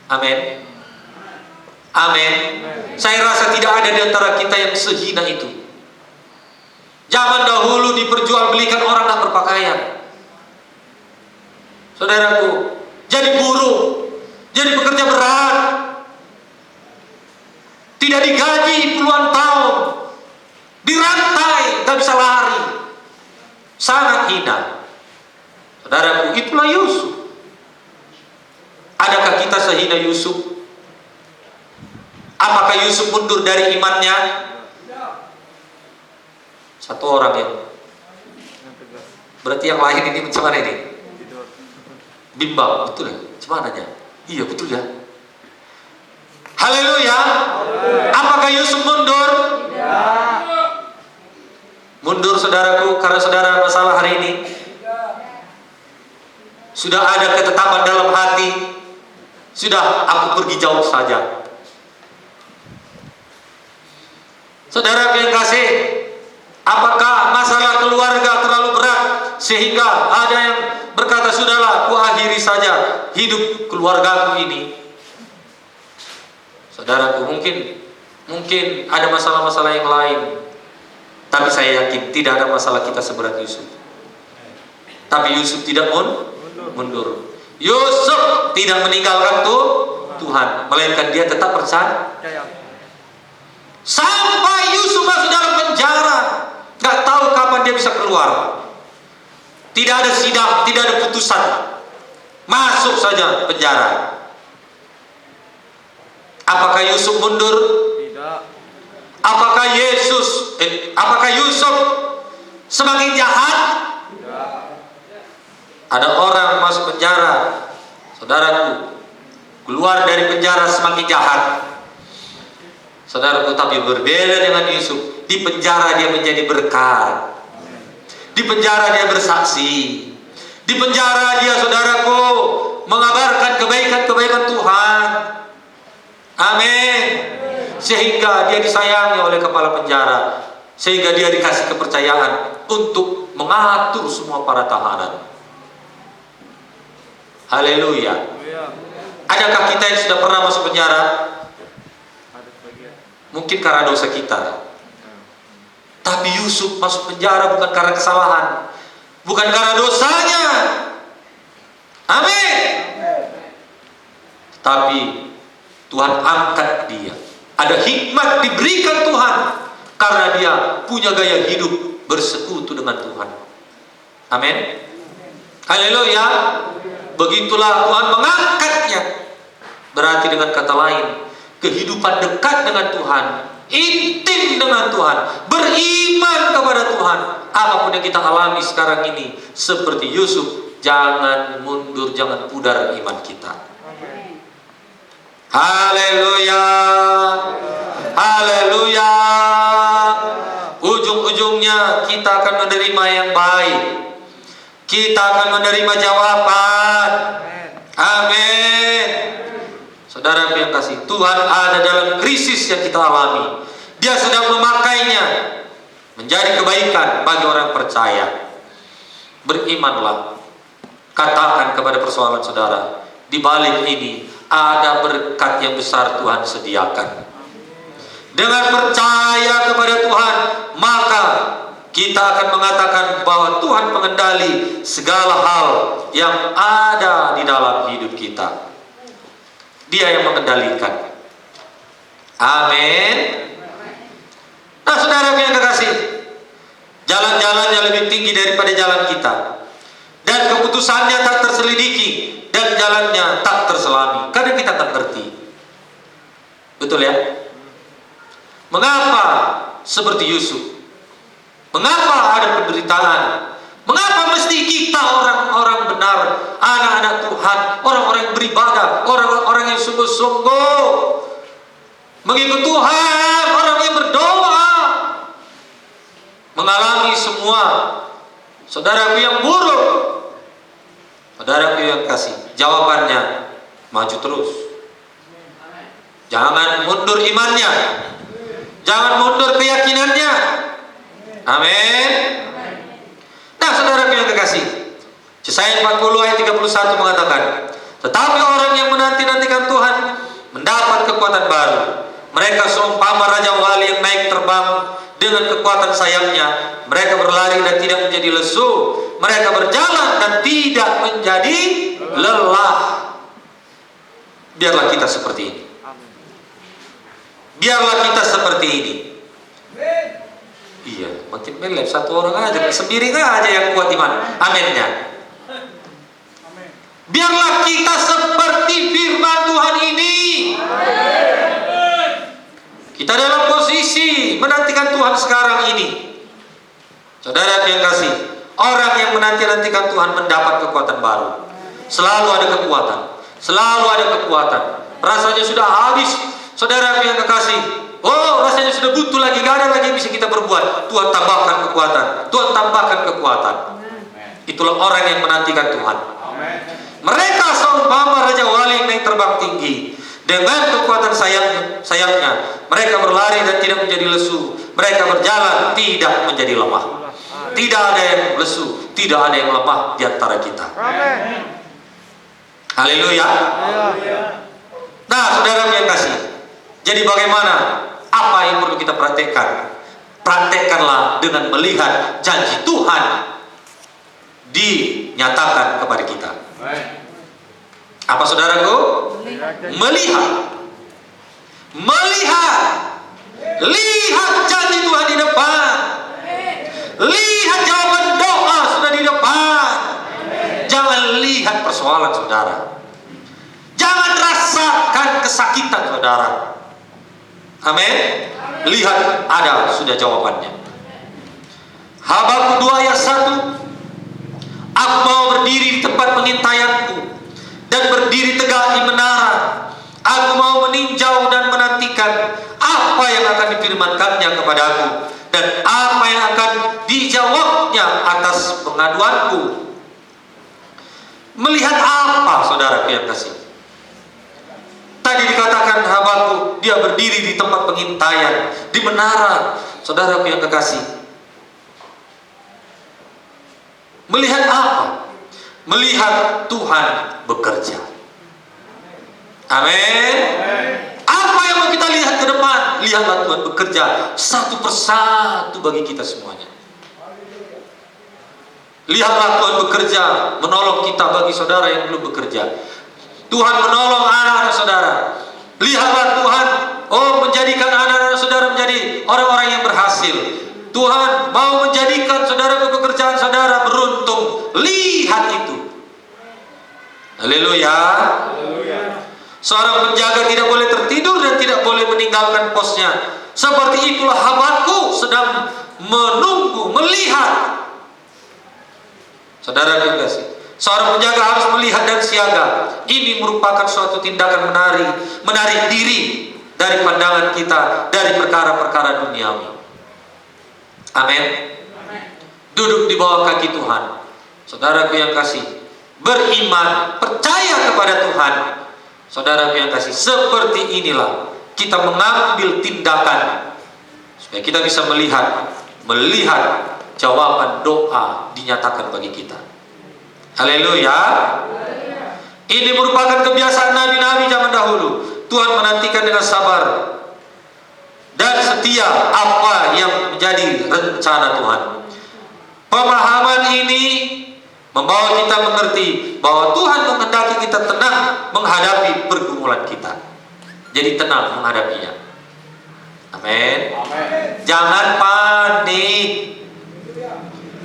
Amin. Amin. Saya rasa tidak ada di antara kita yang sehina itu. Zaman dahulu diperjualbelikan orang tak berpakaian. Saudaraku, jadi buruh, jadi pekerja berat, tidak digaji puluhan tahun, dirantai, tak bisa lari, sangat hina. Saudaraku, itulah Yusuf. Adakah kita sehina Yusuf? Apakah Yusuf mundur dari imannya? Satu orang yang berarti yang lain ini macam mana ini? Bimbang, betul ya? Macam mananya? Iya betul ya. Haleluya. Apakah Yusuf mundur? Mundur, saudaraku, karena saudara masalah hari ini. Sudah ada ketetapan dalam hati. Sudah, aku pergi jauh saja. Saudara yang kasih, apakah masalah keluarga terlalu berat sehingga ada yang berkata, sudahlah, aku akhiri saja hidup keluargaku ini. Saudaraku, mungkin ada masalah-masalah yang lain, tapi saya yakin tidak ada masalah kita seberat Yusuf. Tapi Yusuf tidak mundur. Yusuf tidak meninggalkan Tuhan, melainkan dia tetap percaya. Sampai Yusuf masuk dalam penjara, nggak tahu kapan dia bisa keluar. Tidak ada sidang, tidak ada putusan, masuk saja penjara. Apakah Yusuf mundur? Tidak. Apakah Yusuf semakin jahat? Tidak. Ada orang masuk penjara, saudaraku, keluar dari penjara semakin jahat. Saudaraku, tapi berbeda dengan Yusuf. Di penjara dia menjadi berkat. Di penjara dia bersaksi. Di penjara dia, saudaraku, mengabarkan kebaikan-kebaikan Tuhan. Amin. Sehingga dia disayangi oleh kepala penjara, sehingga dia dikasih kepercayaan untuk mengatur semua para tahanan. Haleluya. Adakah kita yang sudah pernah masuk penjara? Mungkin karena dosa kita. Tapi Yusuf masuk penjara bukan karena kesalahan, bukan karena dosanya. Amin. Tapi Tuhan angkat dia. Ada hikmat diberikan Tuhan karena dia punya gaya hidup bersekutu dengan Tuhan. Amin. Haleluya. Begitulah Tuhan mengangkatnya. Berarti dengan kata lain, kehidupan dekat dengan Tuhan, intim dengan Tuhan, beriman kepada Tuhan. Apapun yang kita alami sekarang ini, seperti Yusuf, jangan mundur, jangan pudar iman kita. Haleluya. Haleluya. Ujung-ujungnya kita akan menerima yang baik. Kita akan menerima jawaban. Amin. Saudara yang kasih, Tuhan ada dalam krisis yang kita alami. Dia sedang memakainya menjadi kebaikan bagi orang percaya. Berimanlah. Katakan kepada persoalan saudara, di balik ini ada berkat yang besar Tuhan sediakan. Dengan percaya kepada Tuhan, maka kita akan mengatakan bahwa Tuhan mengendali segala hal yang ada di dalam hidup kita. Dia yang mengendalikan. Amin. Nah, saudara yang kekasih, jalan-jalannya lebih tinggi daripada jalan kita, dan keputusannya tak terselidiki, dan jalannya tak terselami. Kadang kita tak ngerti. Betul ya? Mengapa seperti Yusuf? Mengapa ada penderitaan? Mengapa mesti kita orang-orang benar, anak-anak Tuhan, orang-orang yang beribadah, orang-orang yang sungguh-sungguh mengikut Tuhan, orang yang berdoa, mengalami semua saudaraku yang buruk? Saudaraku yang kasih, jawabannya maju terus. Jangan mundur imannya, jangan mundur keyakinannya. Amin. Nah, saudaraku yang kekasih, Yesaya 40 ayat 31 mengatakan, tetapi orang yang menanti-nantikan Tuhan mendapat kekuatan baru. Mereka seumpama raja wali yang naik terbang dengan kekuatan sayapnya. Mereka berlari dan tidak menjadi lesu. Mereka berjalan dan tidak menjadi lelah. Biarlah kita seperti ini. Biarlah kita seperti ini. Iya, makin melek satu orang aja, sendiri aja yang kuat iman. Aminnya. Biarlah kita seperti firman Tuhan ini. Kita dalam posisi menantikan Tuhan sekarang ini. Saudara yang kasih, orang yang menanti-nantikan Tuhan mendapat kekuatan baru. Selalu ada kekuatan, selalu ada kekuatan. Rasanya sudah habis, saudara yang kekasih. Oh, rasanya sudah butuh lagi, gak ada lagi yang bisa kita berbuat. Tuhan tambahkan kekuatan, Tuhan tambahkan kekuatan. Itulah orang yang menantikan Tuhan. Mereka seumpama raja wali yang naik terbang tinggi. Dengan kekuatan sayapnya, mereka berlari dan tidak menjadi lesu. Mereka berjalan tidak menjadi lemah. tidak ada yang lesu, tidak ada yang lemah di antara kita. Amin. Haleluya. Haleluya. Nah, saudara yang kasih, jadi bagaimana? Apa yang perlu kita praktekkan? Praktekkanlah dengan melihat janji Tuhan dinyatakan kepada kita. Apa saudaraku? Melihat. Lihat janji Tuhan di depan. Lihat jawaban doa sudah di depan. Jangan lihat persoalan saudara. Jangan rasakan kesakitan saudara. Amin. Lihat ada sudah jawabannya. Habakuk 2 ayat 1. Aku mau berdiri di tempat pengintaianku dan berdiri tegak di menara. Aku mau meninjau dan menantikan apa yang akan difirmankannya kepadaku dan apa yang akan dijawabnya atas pengaduanku. Melihat apa saudara yang kasih? Tadi dikatakan Habakuk dia berdiri di tempat pengintaian, di menara. Saudaraku yang kekasih, melihat apa? Melihat Tuhan bekerja. Amin. Apa yang mau kita lihat ke depan? Lihatlah Tuhan bekerja satu persatu bagi kita semuanya. Lihatlah Tuhan bekerja menolong kita bagi saudara yang belum bekerja. Tuhan menolong anak-anak saudara. Lihatlah Tuhan menjadikan anak-anak saudara menjadi orang-orang yang berhasil. Tuhan mau menjadikan saudara pekerjaan saudara beruntung. Lihat itu. Haleluya. Seorang penjaga tidak boleh tertidur dan tidak boleh meninggalkan posnya. Seperti itulah Habakuk sedang menunggu, melihat. Saudara yang kasih, seorang penjaga harus melihat dan siaga. Ini merupakan suatu tindakan menarik diri dari pandangan kita dari perkara-perkara duniawi. Amin. Duduk di bawah kaki Tuhan. Saudaraku yang kasih, beriman, percaya kepada Tuhan. Saudaraku yang kasih, seperti inilah kita mengambil tindakan supaya kita bisa melihat jawaban doa dinyatakan bagi kita. Haleluya. Ini merupakan kebiasaan nabi-nabi zaman dahulu. Tuhan menantikan dengan sabar dan setia apa yang menjadi rencana Tuhan. Pemahaman ini membawa kita mengerti bahwa Tuhan menghendaki kita tenang menghadapi pergumulan kita. Jadi tenang menghadapinya. Amin. Jangan panik.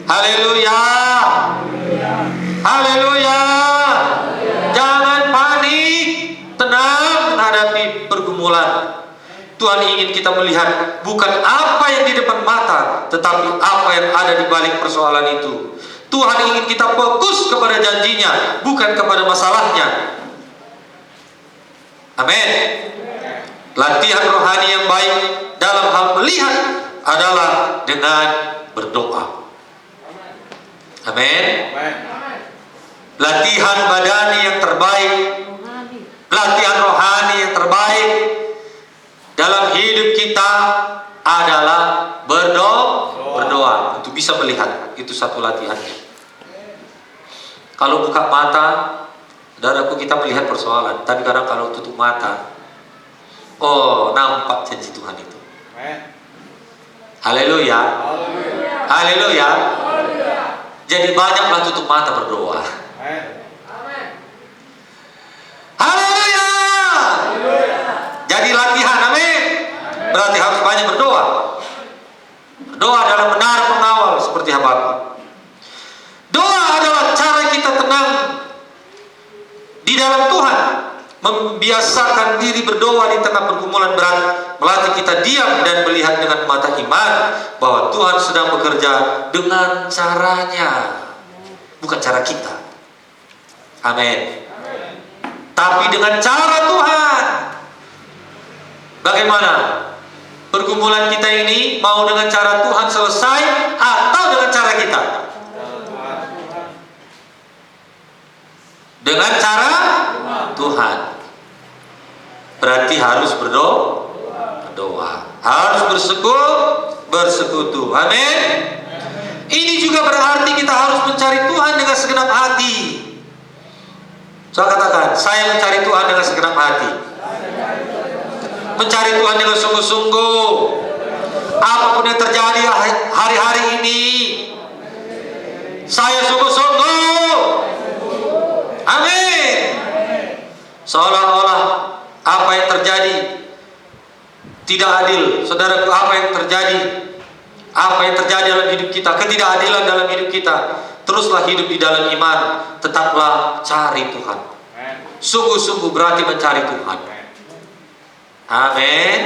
Haleluya. Haleluya. Jangan panik. Tenang menghadapi pergumulan. Tuhan ingin kita melihat bukan apa yang di depan mata, tetapi apa yang ada di balik persoalan itu. Tuhan ingin kita fokus kepada janjinya, bukan kepada masalahnya. Amin. Latihan rohani yang baik dalam hal melihat adalah dengan berdoa. Amin. Latihan badani yang terbaik, latihan rohani yang terbaik dalam hidup kita adalah berdoa untuk bisa melihat. Itu satu latihannya. Kalau buka mata, saudaraku, kita melihat persoalan. Tapi kadang kalau tutup mata, nampak janji Tuhan itu. Haleluya. Haleluya. Jadi banyaklah tutup mata berdoa. Haleluya. Jadi latihan, amin. Berarti harus banyak berdoa. Doa adalah benar pengawal seperti Habakuk. Doa adalah cara kita tenang di dalam Tuhan. Membiasakan diri berdoa di tengah pergumulan berat, melatih kita diam dan melihat dengan mata iman bahwa Tuhan sedang bekerja dengan caranya, bukan cara kita. Amin. Tapi dengan cara Tuhan. Bagaimana pergumulan kita ini, mau dengan cara Tuhan selesai atau dengan cara kita? Dengan cara Tuhan. Berarti harus berdoa, harus bersekutu. Amin. Ini juga berarti kita harus mencari Tuhan dengan segenap hati. Saya katakan, saya mencari Tuhan dengan segenap hati. Mencari Tuhan dengan sungguh-sungguh. Apapun yang terjadi hari-hari ini, saya sungguh-sungguh. Amin. Seolah-olah apa yang terjadi tidak adil. Saudaraku, apa yang terjadi? Apa yang terjadi dalam hidup kita? Ketidakadilan dalam hidup kita. Teruslah hidup di dalam iman. Tetaplah cari Tuhan. Sungguh-sungguh berarti mencari Tuhan. Amin.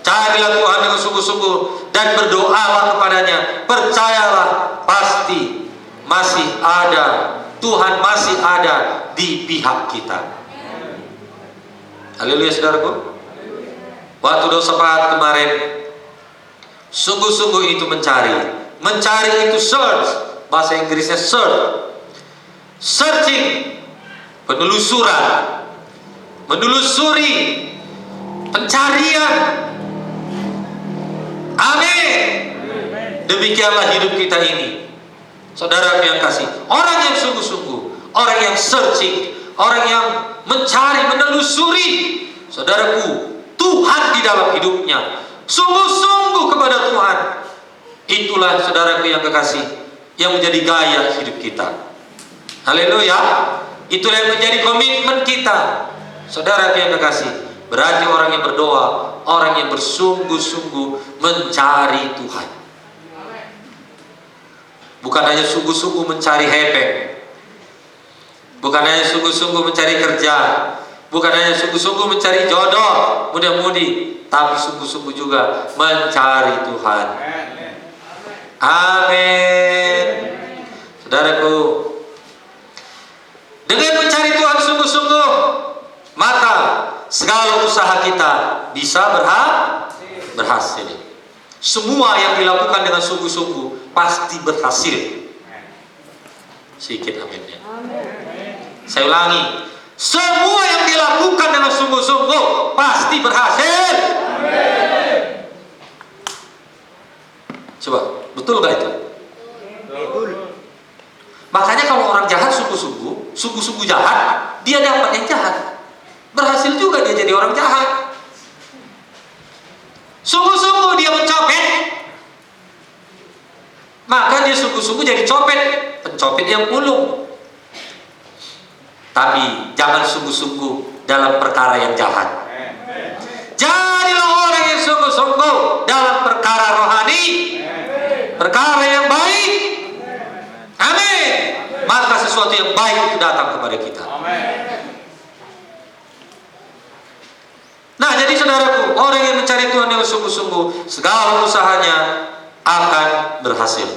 Carilah Tuhan dengan sungguh-sungguh dan berdoalah kepadanya. Percayalah, pasti masih ada. Tuhan masih ada di pihak kita. Haleluya, saudaraku. Waktu dosa pahat kemarin, sungguh-sungguh itu mencari. Mencari itu search. Bahasa Inggrisnya search. Searching. Penelusuran. Menelusuri. Pencarian. Amin. Demikianlah hidup kita ini. Saudara yang kasih, orang yang sungguh-sungguh, orang yang searching, orang yang mencari, menelusuri. Saudaraku, Tuhan di dalam hidupnya, sungguh-sungguh kepada Tuhan. Itulah saudaraku yang kekasih, yang menjadi gaya hidup kita. Haleluya. Itulah yang menjadi komitmen kita. Saudaraku yang kekasih, berarti orang yang berdoa, orang yang bersungguh-sungguh mencari Tuhan. Bukan hanya sungguh-sungguh mencari hepeng, bukan hanya sungguh-sungguh mencari kerja, bukan hanya sungguh-sungguh mencari jodoh muda-mudi, tapi sungguh-sungguh juga mencari Tuhan. Amin. Saudaraku, dengan mencari Tuhan sungguh-sungguh, maka segala usaha kita bisa berhasil. Semua yang dilakukan dengan sungguh-sungguh pasti berhasil. Sedikit aminnya. Saya ulangi, semua yang dilakukan dengan sungguh-sungguh pasti berhasil. Coba, betul gak itu? Betul. Makanya kalau orang jahat sungguh-sungguh jahat, dia dapat yang jahat. Berhasil juga dia jadi orang jahat. Sungguh-sungguh dia mencopet, maka dia sungguh-sungguh jadi pencopet yang ulung. Tapi jangan sungguh-sungguh dalam perkara yang jahat. Jadilah orang yang sungguh-sungguh dalam perkara rohani, perkara yang baik. Amin. Maka sesuatu yang baik itu datang kepada kita. Nah, jadi saudaraku, orang yang mencari Tuhan yang sungguh-sungguh, segala usahanya akan berhasil.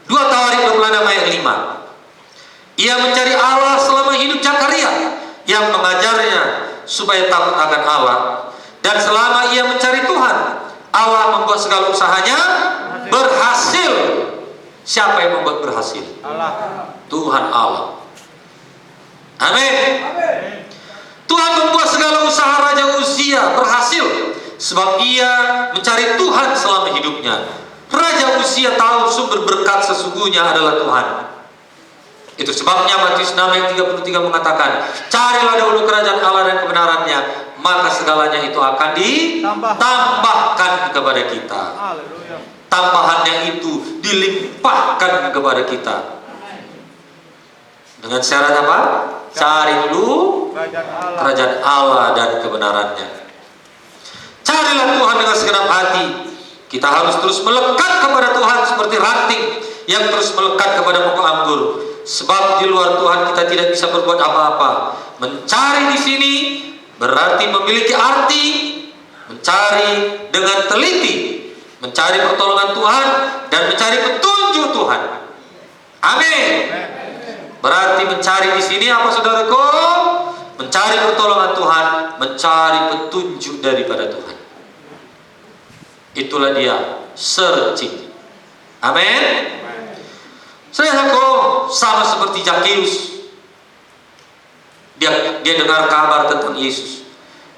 2 Tawarik 26 ayat 5. Ia mencari Allah selama hidup Zakaria, yang mengajarnya supaya takut akan Allah. Dan selama ia mencari Tuhan, Allah membuat segala usahanya berhasil. Siapa yang membuat berhasil? Allah. Tuhan Allah. Amin. Tuhan membuat segala usaha Raja Uzia berhasil sebab ia mencari Tuhan selama hidupnya. Raja Uzia tahu sumber berkat sesungguhnya adalah Tuhan. Itu sebabnya Matius 6 ayat 33 mengatakan, carilah dahulu kerajaan Allah dan kebenarannya, maka segalanya itu akan ditambahkan kepada kita. Haleluya. Tambahannya itu dilimpahkan kepada kita. Dengan syarat apa? Cari dulu kerajaan Allah dan kebenarannya. Carilah Tuhan dengan segenap hati. Kita harus terus melekat kepada Tuhan seperti ranting yang terus melekat kepada pokok anggur. Sebab di luar Tuhan kita tidak bisa berbuat apa-apa. Mencari di sini berarti memiliki arti mencari dengan teliti, mencari pertolongan Tuhan dan mencari petunjuk Tuhan. Amin. Berarti mencari di sini apa, saudaraku? Mencari pertolongan Tuhan, mencari petunjuk daripada Tuhan. Itulah dia searching. Amin. Saudaraku, sama seperti Zakeus. Dia dengar kabar tentang Yesus.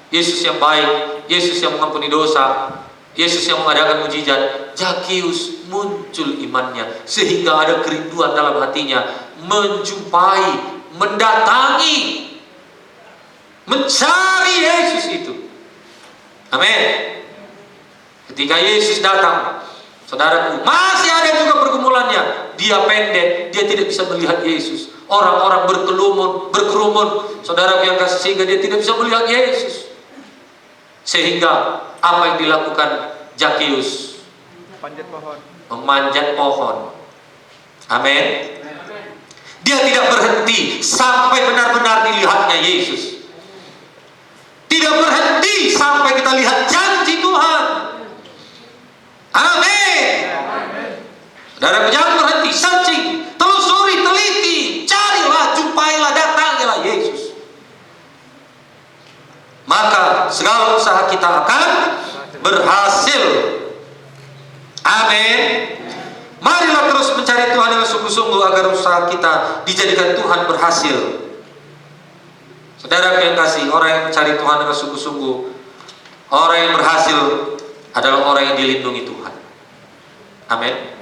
Yesus yang baik, Yesus yang mengampuni dosa, Yesus yang mengadakan mujizat, Zakeus muncul imannya sehingga ada kerinduan dalam hatinya menjumpai, mendatangi, mencari Yesus itu. Amin. Ketika Yesus datang, saudaraku, masih ada juga pergumulannya. Dia pendek, dia tidak bisa melihat Yesus. Orang-orang berkerumun, saudaraku yang kasih, sehingga dia tidak bisa melihat Yesus. Sehingga apa yang dilakukan Zakeus? Memanjat pohon. Amin. Dia tidak berhenti sampai benar-benar dilihatnya Yesus. Tidak berhenti sampai kita lihat janji Tuhan. Amin. Saudara, jangan berhenti, searching, telusuri, teliti, carilah, jumpailah, datangilah Yesus. Maka segala usaha kita akan berhasil. Amin. Marilah terus mencari Tuhan dengan sungguh-sungguh agar usaha kita dijadikan Tuhan berhasil. Saudara yang kasih, orang yang mencari Tuhan dengan sungguh-sungguh, orang yang berhasil adalah orang yang dilindungi Tuhan. Amin.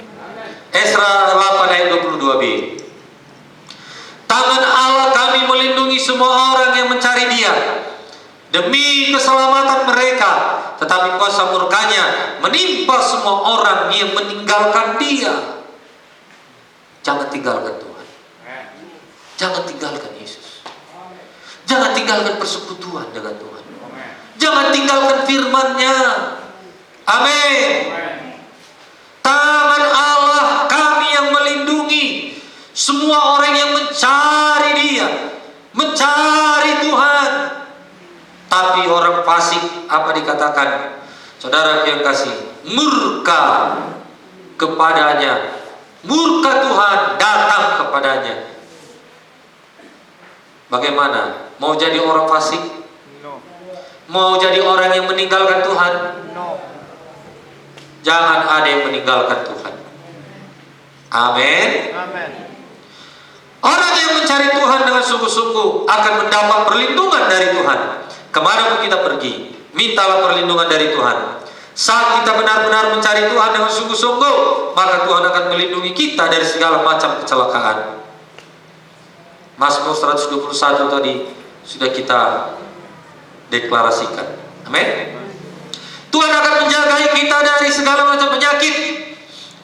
Esra 8 ayat 22b. Tangan Allah kami melindungi semua orang yang mencari Dia demi keselamatan mereka, tetapi kuasa murkanya menimpa semua orang yang meninggalkan Dia. Jangan tinggalkan Tuhan. Jangan tinggalkan Yesus. Jangan tinggalkan persekutuan dengan Tuhan. Jangan tinggalkan firman-Nya. Amin. Tangan Allah kami yang melindungi semua orang yang mencari Dia, mencari Tuhan. Tapi orang fasik, apa dikatakan? Saudara yang kasih, murka kepadanya. Murka Tuhan datang kepadanya. Bagaimana? Mau jadi orang fasik? No. Mau jadi orang yang meninggalkan Tuhan? No. Jangan ada yang meninggalkan Tuhan. Amin. Amen. Orang yang mencari Tuhan dengan sungguh-sungguh akan mendapat perlindungan dari Tuhan. Kemanapun kita pergi, mintalah perlindungan dari Tuhan. Saat kita benar-benar mencari Tuhan dengan sungguh-sungguh, maka Tuhan akan melindungi kita dari segala macam kecelakaan. Mazmur 121 tadi sudah kita deklarasikan. Amin. Tuhan akan menjaga kita dari segala macam penyakit.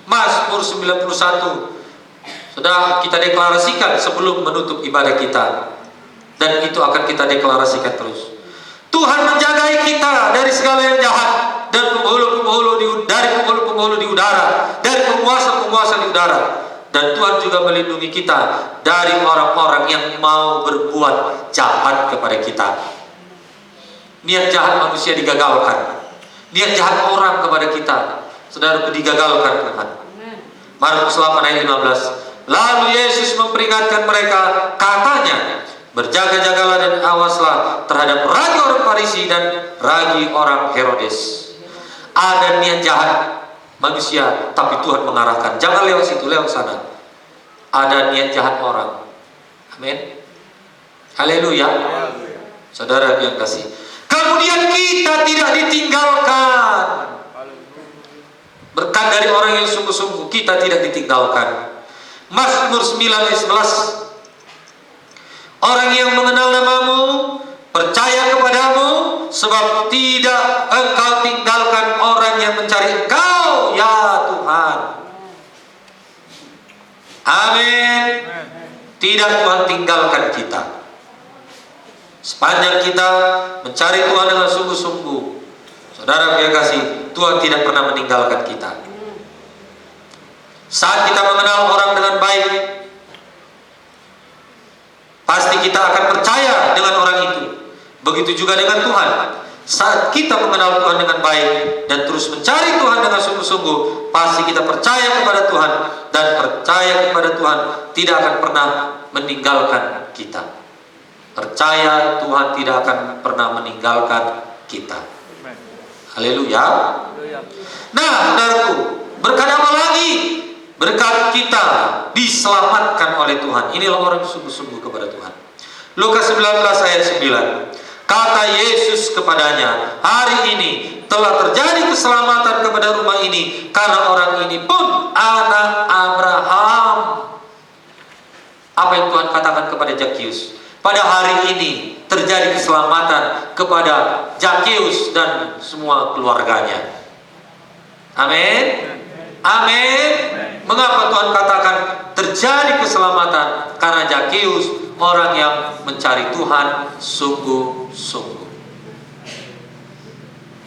Mazmur 91 sudah kita deklarasikan sebelum menutup ibadah kita, dan itu akan kita deklarasikan terus. Tuhan menjaga kita dari segala yang jahat, dan dari penghulu-penghulu di udara, dari penguasa-penguasa di udara. Dan Tuhan juga melindungi kita dari orang-orang yang mau berbuat jahat kepada kita. Niat jahat manusia digagalkan. Niat jahat orang kepada kita, saudara, digagalkan Tuhan. Markus 8 ayat 15. Lalu Yesus memperingatkan mereka, katanya, berjaga-jagalah dan awaslah terhadap ragi orang Farisi dan ragi orang Herodes. Ada niat jahat manusia, tapi Tuhan mengarahkan, jangan lewat situ, lewat sana. Ada niat jahat orang. Amin. Haleluya. Saudara yang kasih, kemudian kita tidak ditinggalkan. Berkat dari orang yang sungguh-sungguh, kita tidak ditinggalkan. Mazmur 9 ayat 11. Orang yang mengenal namamu, percaya kepadamu, sebab tidak engkau tinggalkan orang yang mencari engkau, ya Tuhan. Amin. Tidak Tuhan tinggalkan kita. Sepanjang kita mencari Tuhan dengan sungguh-sungguh, saudara yang kasih, Tuhan tidak pernah meninggalkan kita. Saat kita mengenal orang dengan baik, pasti kita akan percaya dengan orang itu. Begitu juga dengan Tuhan. Saat kita mengenal Tuhan dengan baik dan terus mencari Tuhan dengan sungguh-sungguh, pasti kita percaya kepada Tuhan, dan percaya kepada Tuhan tidak akan pernah meninggalkan kita. Percaya Tuhan tidak akan pernah meninggalkan kita. Haleluya. Nah, saudaraku, berkat apa lagi? Berkat kita diselamatkan oleh Tuhan. Inilah orang sungguh-sungguh kepada Tuhan. Lukas 19 ayat 9. Kata Yesus kepadanya, hari ini telah terjadi keselamatan kepada rumah ini, karena orang ini pun anak Abraham. Apa yang Tuhan katakan kepada Zakius? Pada hari ini terjadi keselamatan kepada Zakius dan semua keluarganya. Amin. Amin. Mengapa Tuhan katakan terjadi keselamatan? Karena Zakius orang yang mencari Tuhan sungguh-sungguh.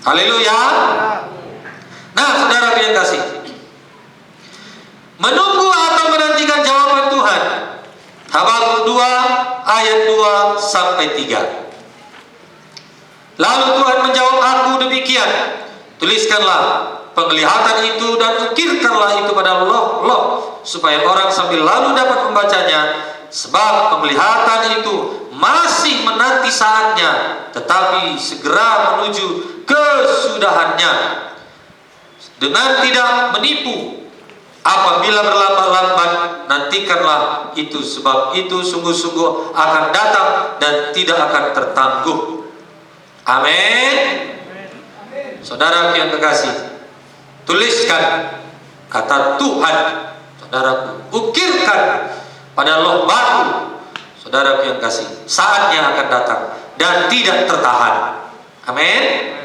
Haleluya. Nah, saudara yang kasih, menunggu atau menantikan jawaban Tuhan. Habakuk 2 ayat 2 sampai 3. Lalu Tuhan menjawab aku demikian, tuliskanlah penglihatan itu dan ukirkanlah itu pada loh-loh, supaya orang sambil lalu dapat membacanya. Sebab penglihatan itu masih menanti saatnya, tetapi segera menuju kesudahannya, dengan tidak menipu. Apabila berlambat-lambat, nantikanlah itu, sebab itu sungguh-sungguh akan datang dan tidak akan tertangguh. Amin. Saudara yang kekasih, tuliskan kata Tuhan, saudaraku, ukirkan pada loh batu, saudara yang kasih, saatnya akan datang dan tidak tertahan. Amin.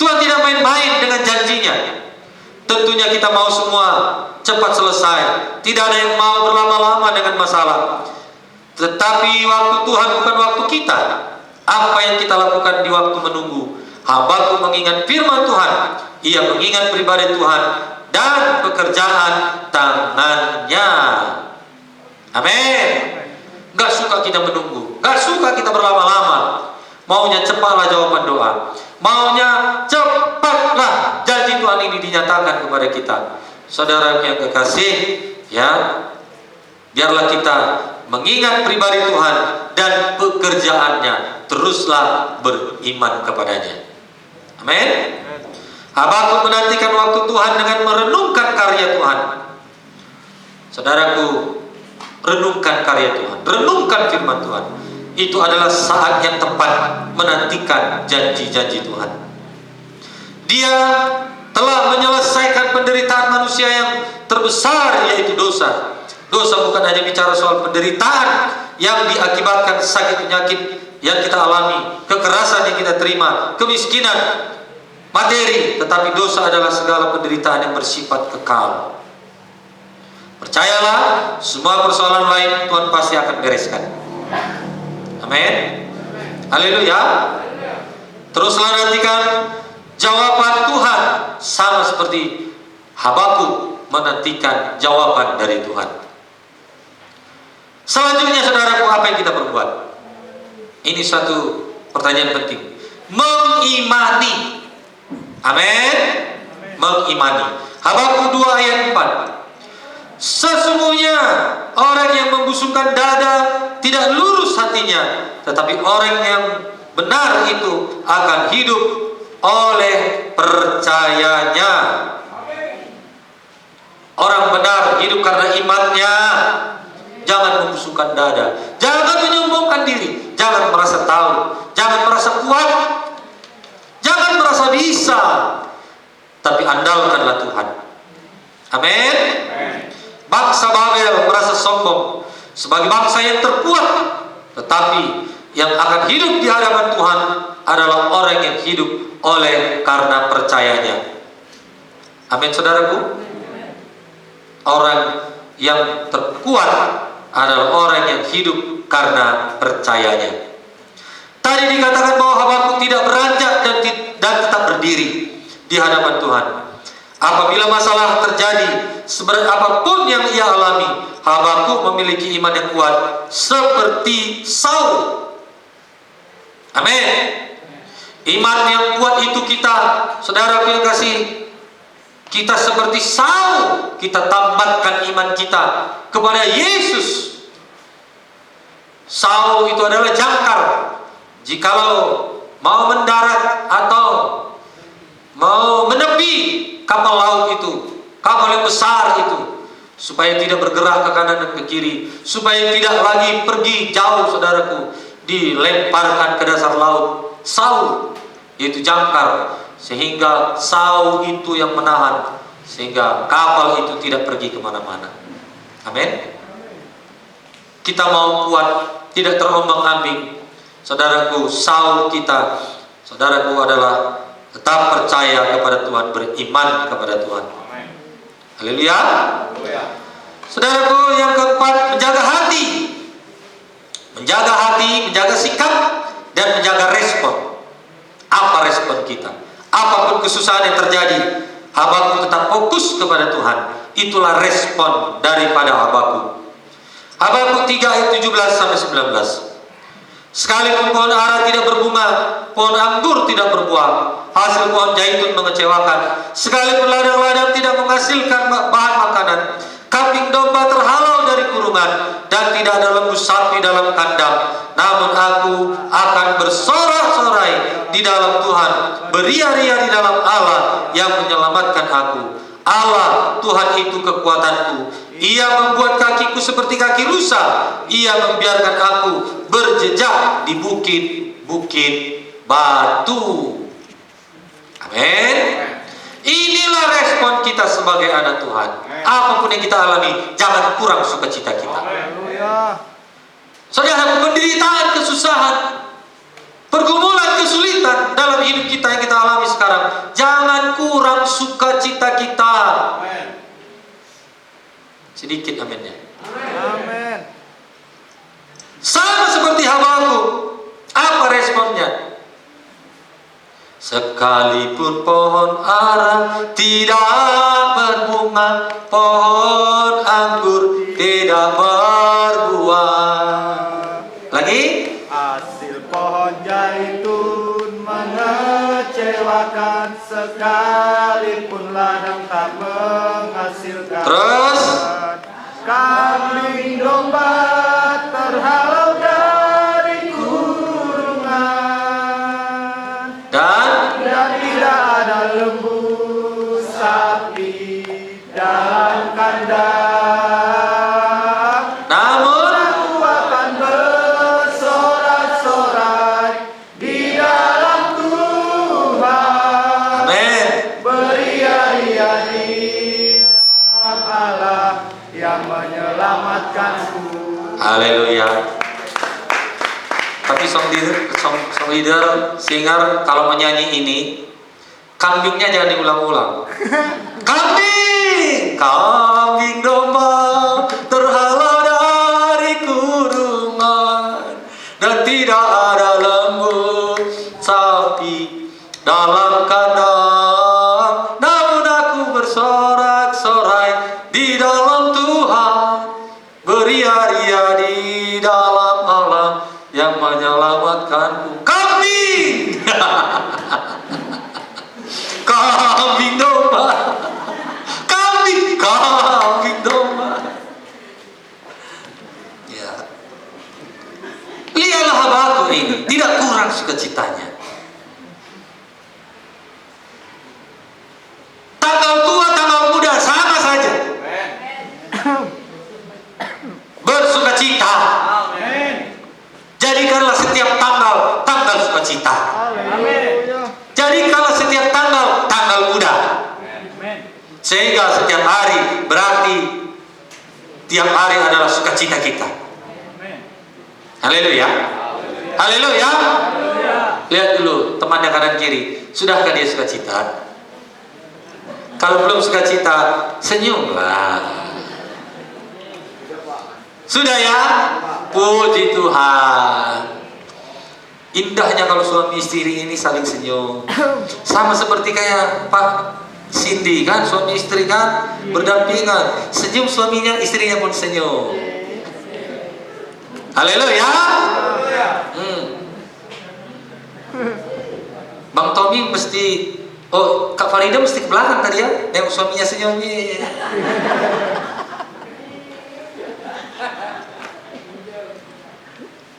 Tuhan tidak main-main dengan janjinya. Tentunya kita mau semua cepat selesai. Tidak ada yang mau berlama-lama dengan masalah. Tetapi waktu Tuhan bukan waktu kita. Apa yang kita lakukan di waktu menunggu? Habakuk mengingat firman Tuhan. Ia mengingat pribadi Tuhan dan pekerjaan tangannya. Amin. Gak suka kita menunggu, gak suka kita berlama-lama. Maunya cepatlah jawaban doa, maunya cepatlah janji Tuhan ini dinyatakan kepada kita. Saudara yang kekasih, ya, biarlah kita mengingat pribadi Tuhan dan pekerjaannya, teruslah beriman kepadanya. Amin. Habakuk menantikan waktu Tuhan dengan merenungkan karya Tuhan. Saudaraku, renungkan karya Tuhan, renungkan firman Tuhan. Itu adalah saat yang tepat menantikan janji-janji Tuhan. Dia telah menyelesaikan penderitaan manusia yang terbesar, yaitu dosa. Dosa bukan hanya bicara soal penderitaan yang diakibatkan sakit penyakit yang kita alami, kekerasan yang kita terima, kemiskinan, materi, tetapi dosa adalah segala penderitaan yang bersifat kekal. Percayalah, semua persoalan lain Tuhan pasti akan bereskan. Amin. Haleluya. Teruslah nantikan jawaban Tuhan, sama seperti Habakuk menantikan jawaban dari Tuhan. Selanjutnya, saudaraku, apa yang kita perbuat? Ini satu pertanyaan penting. Mengimani. Amin. Mengimani. Habakuk 2 ayat 4. Sesungguhnya orang yang membusungkan dada tidak lurus hatinya, tetapi orang yang benar itu akan hidup oleh percayanya. Orang benar hidup karena imannya. Jangan membusungkan dada, jangan menyombongkan diri, jangan merasa tahu, jangan merasa kuat, jangan merasa bisa, tapi andalkanlah Tuhan. Amin. Bangsa Babel merasa sombong sebagai bangsa yang terkuat, tetapi yang akan hidup di hadapan Tuhan adalah orang yang hidup oleh karena percayanya. Amin, saudaraku. Orang yang terkuat adalah orang yang hidup karena percayanya. Tadi dikatakan bahwa Habakuk tidak beranjak dan tetap berdiri di hadapan Tuhan. Apabila masalah terjadi, seberat apapun yang ia alami, Habakuk memiliki iman yang kuat seperti Saul. Amin. Iman yang kuat itu kita, saudara yang kasih, kita seperti Saul, kita tambatkan iman kita kepada Yesus. Saul itu adalah jangkar. Jikalau mau mendarat atau mau menepi kapal laut itu, kapal yang besar itu, supaya tidak bergerak ke kanan dan ke kiri, supaya tidak lagi pergi jauh, saudaraku, dilemparkan ke dasar laut. Saul, yaitu jangkar, sehingga sau itu yang menahan, sehingga kapal itu tidak pergi kemana-mana. Amin. Kita mau kuat, tidak terombang-ambing. Saudaraku, sau kita, saudaraku, adalah tetap percaya kepada Tuhan, beriman kepada Tuhan. Haleluya. Saudaraku, yang keempat, menjaga hati. Menjaga hati, menjaga sikap, dan menjaga respon. Apa respon kita? Apapun kesusahan yang terjadi, Habakuk tetap fokus kepada Tuhan. Itulah respon daripada Habakuk. Habakuk 3 ayat 17-19. Sekalipun pohon ara tidak berbunga, pohon anggur tidak berbuah, hasil pohon zaitun mengecewakan, sekalipun ladang-ladang tidak menghasilkan bahan makanan, kambing domba terhalau dari kurungan, dan tidak ada lembu sapi dalam kandang, namun aku akan bersorak-sorai di dalam Tuhan, beria-ria di dalam Allah yang menyelamatkan aku. Allah Tuhan itu kekuatanku. Ia membuat kakiku seperti kaki rusa. Ia membiarkan aku berjejak di bukit-bukit batu. Amin. Inilah respon kita sebagai anak Tuhan. Apapun yang kita alami, jangan kurang sukacita kita. Saudara, penderitaan, kesusahan, pergumulan, kesulitan dalam hidup kita yang kita alami sekarang, jangan kurang sukacita kita. Sedikit aminnya. Amin. Sama seperti Habakuk. Apa responnya? Sekalipun pohon ara tidak berbunga, pohon anggur tidak berbuah. Lagi? Hasil pohon zaitun mengecewakan, sekalipun ladang tak menghasilkan. Terus? Kambing domba terhalau dari kurungan, Dan tidak ada lembu sapi dalam kandang. namun Aku akan bersorak-sorai di dalam Tuhan. amin. Beria-ria di dalam Allah yang menyelamatkanku. Haleluya. Tapi song leader, singer kalau menyanyi ini, kambingnya jangan diulang-ulang. Kambing domba terhalau dari kurungan, dan tidak ada lembu sapi dalam kandang, namun aku bersorak-sorai di dalam Tuhan, beria-ria di dalam Allah yang menyelamatkanku. Kambing kambing domba, kambing domba. Ya, lihatlah Habakuk ini, tidak kurang sukacitanya. Tanggal tua, tanggal muda sama saja. Bersukacita. Jadikanlah setiap tanggal sukacita. Jadikanlah setiap tanggal muda. Sehingga setiap hari berarti tiap hari adalah sukacita kita. Haleluya. Haleluya. Lihat dulu temannya kanan kiri, sudahkah dia sukacita? Kalau belum sukacita, senyumlah. Sudah ya? Puji Tuhan. Indahnya kalau suami istri ini saling senyum. Sama seperti kayak Pak Cindy kan, suami istri kan berdampingan. Senyum suaminya, istrinya pun senyum. Haleluya. Bang Tommy mesti, Kak Farida mesti ke belakang tadi ya, yang suaminya senyum.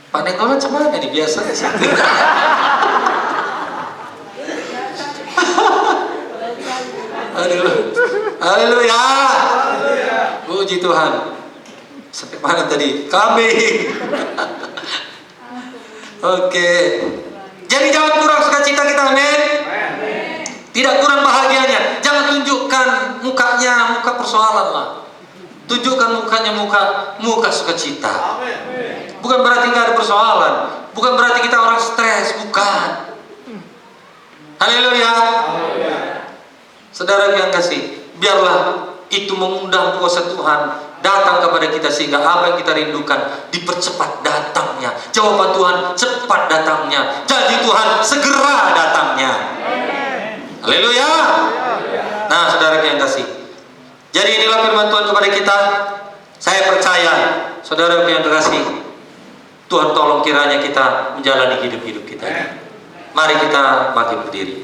Pak Nenggolan cemana nih, biasa sih. Aduh, haleluya. Puji Tuhan. Sampai mana tadi? Kambing. Oke. Jadi jangan kurang sukacita kita, amin. Tidak kurang bahagianya. Jangan tunjukkan mukanya muka persoalan lah. Tunjukkan mukanya muka sukacita. Bukan berarti nggak ada persoalan. Bukan berarti kita orang stres. Bukan. Haleluya. Saudara yang kasih, biarlah itu mengundang kuasa Tuhan datang kepada kita, sehingga apa yang kita rindukan dipercepat datangnya. Jawaban Tuhan cepat datangnya. Janji Tuhan segera datangnya. Haleluya. Nah, saudara yang kasih, jadi inilah firman Tuhan kepada kita. Saya percaya, saudara yang kasih, Tuhan tolong kiranya kita menjalani hidup-hidup kita. Mari kita bangkit berdiri.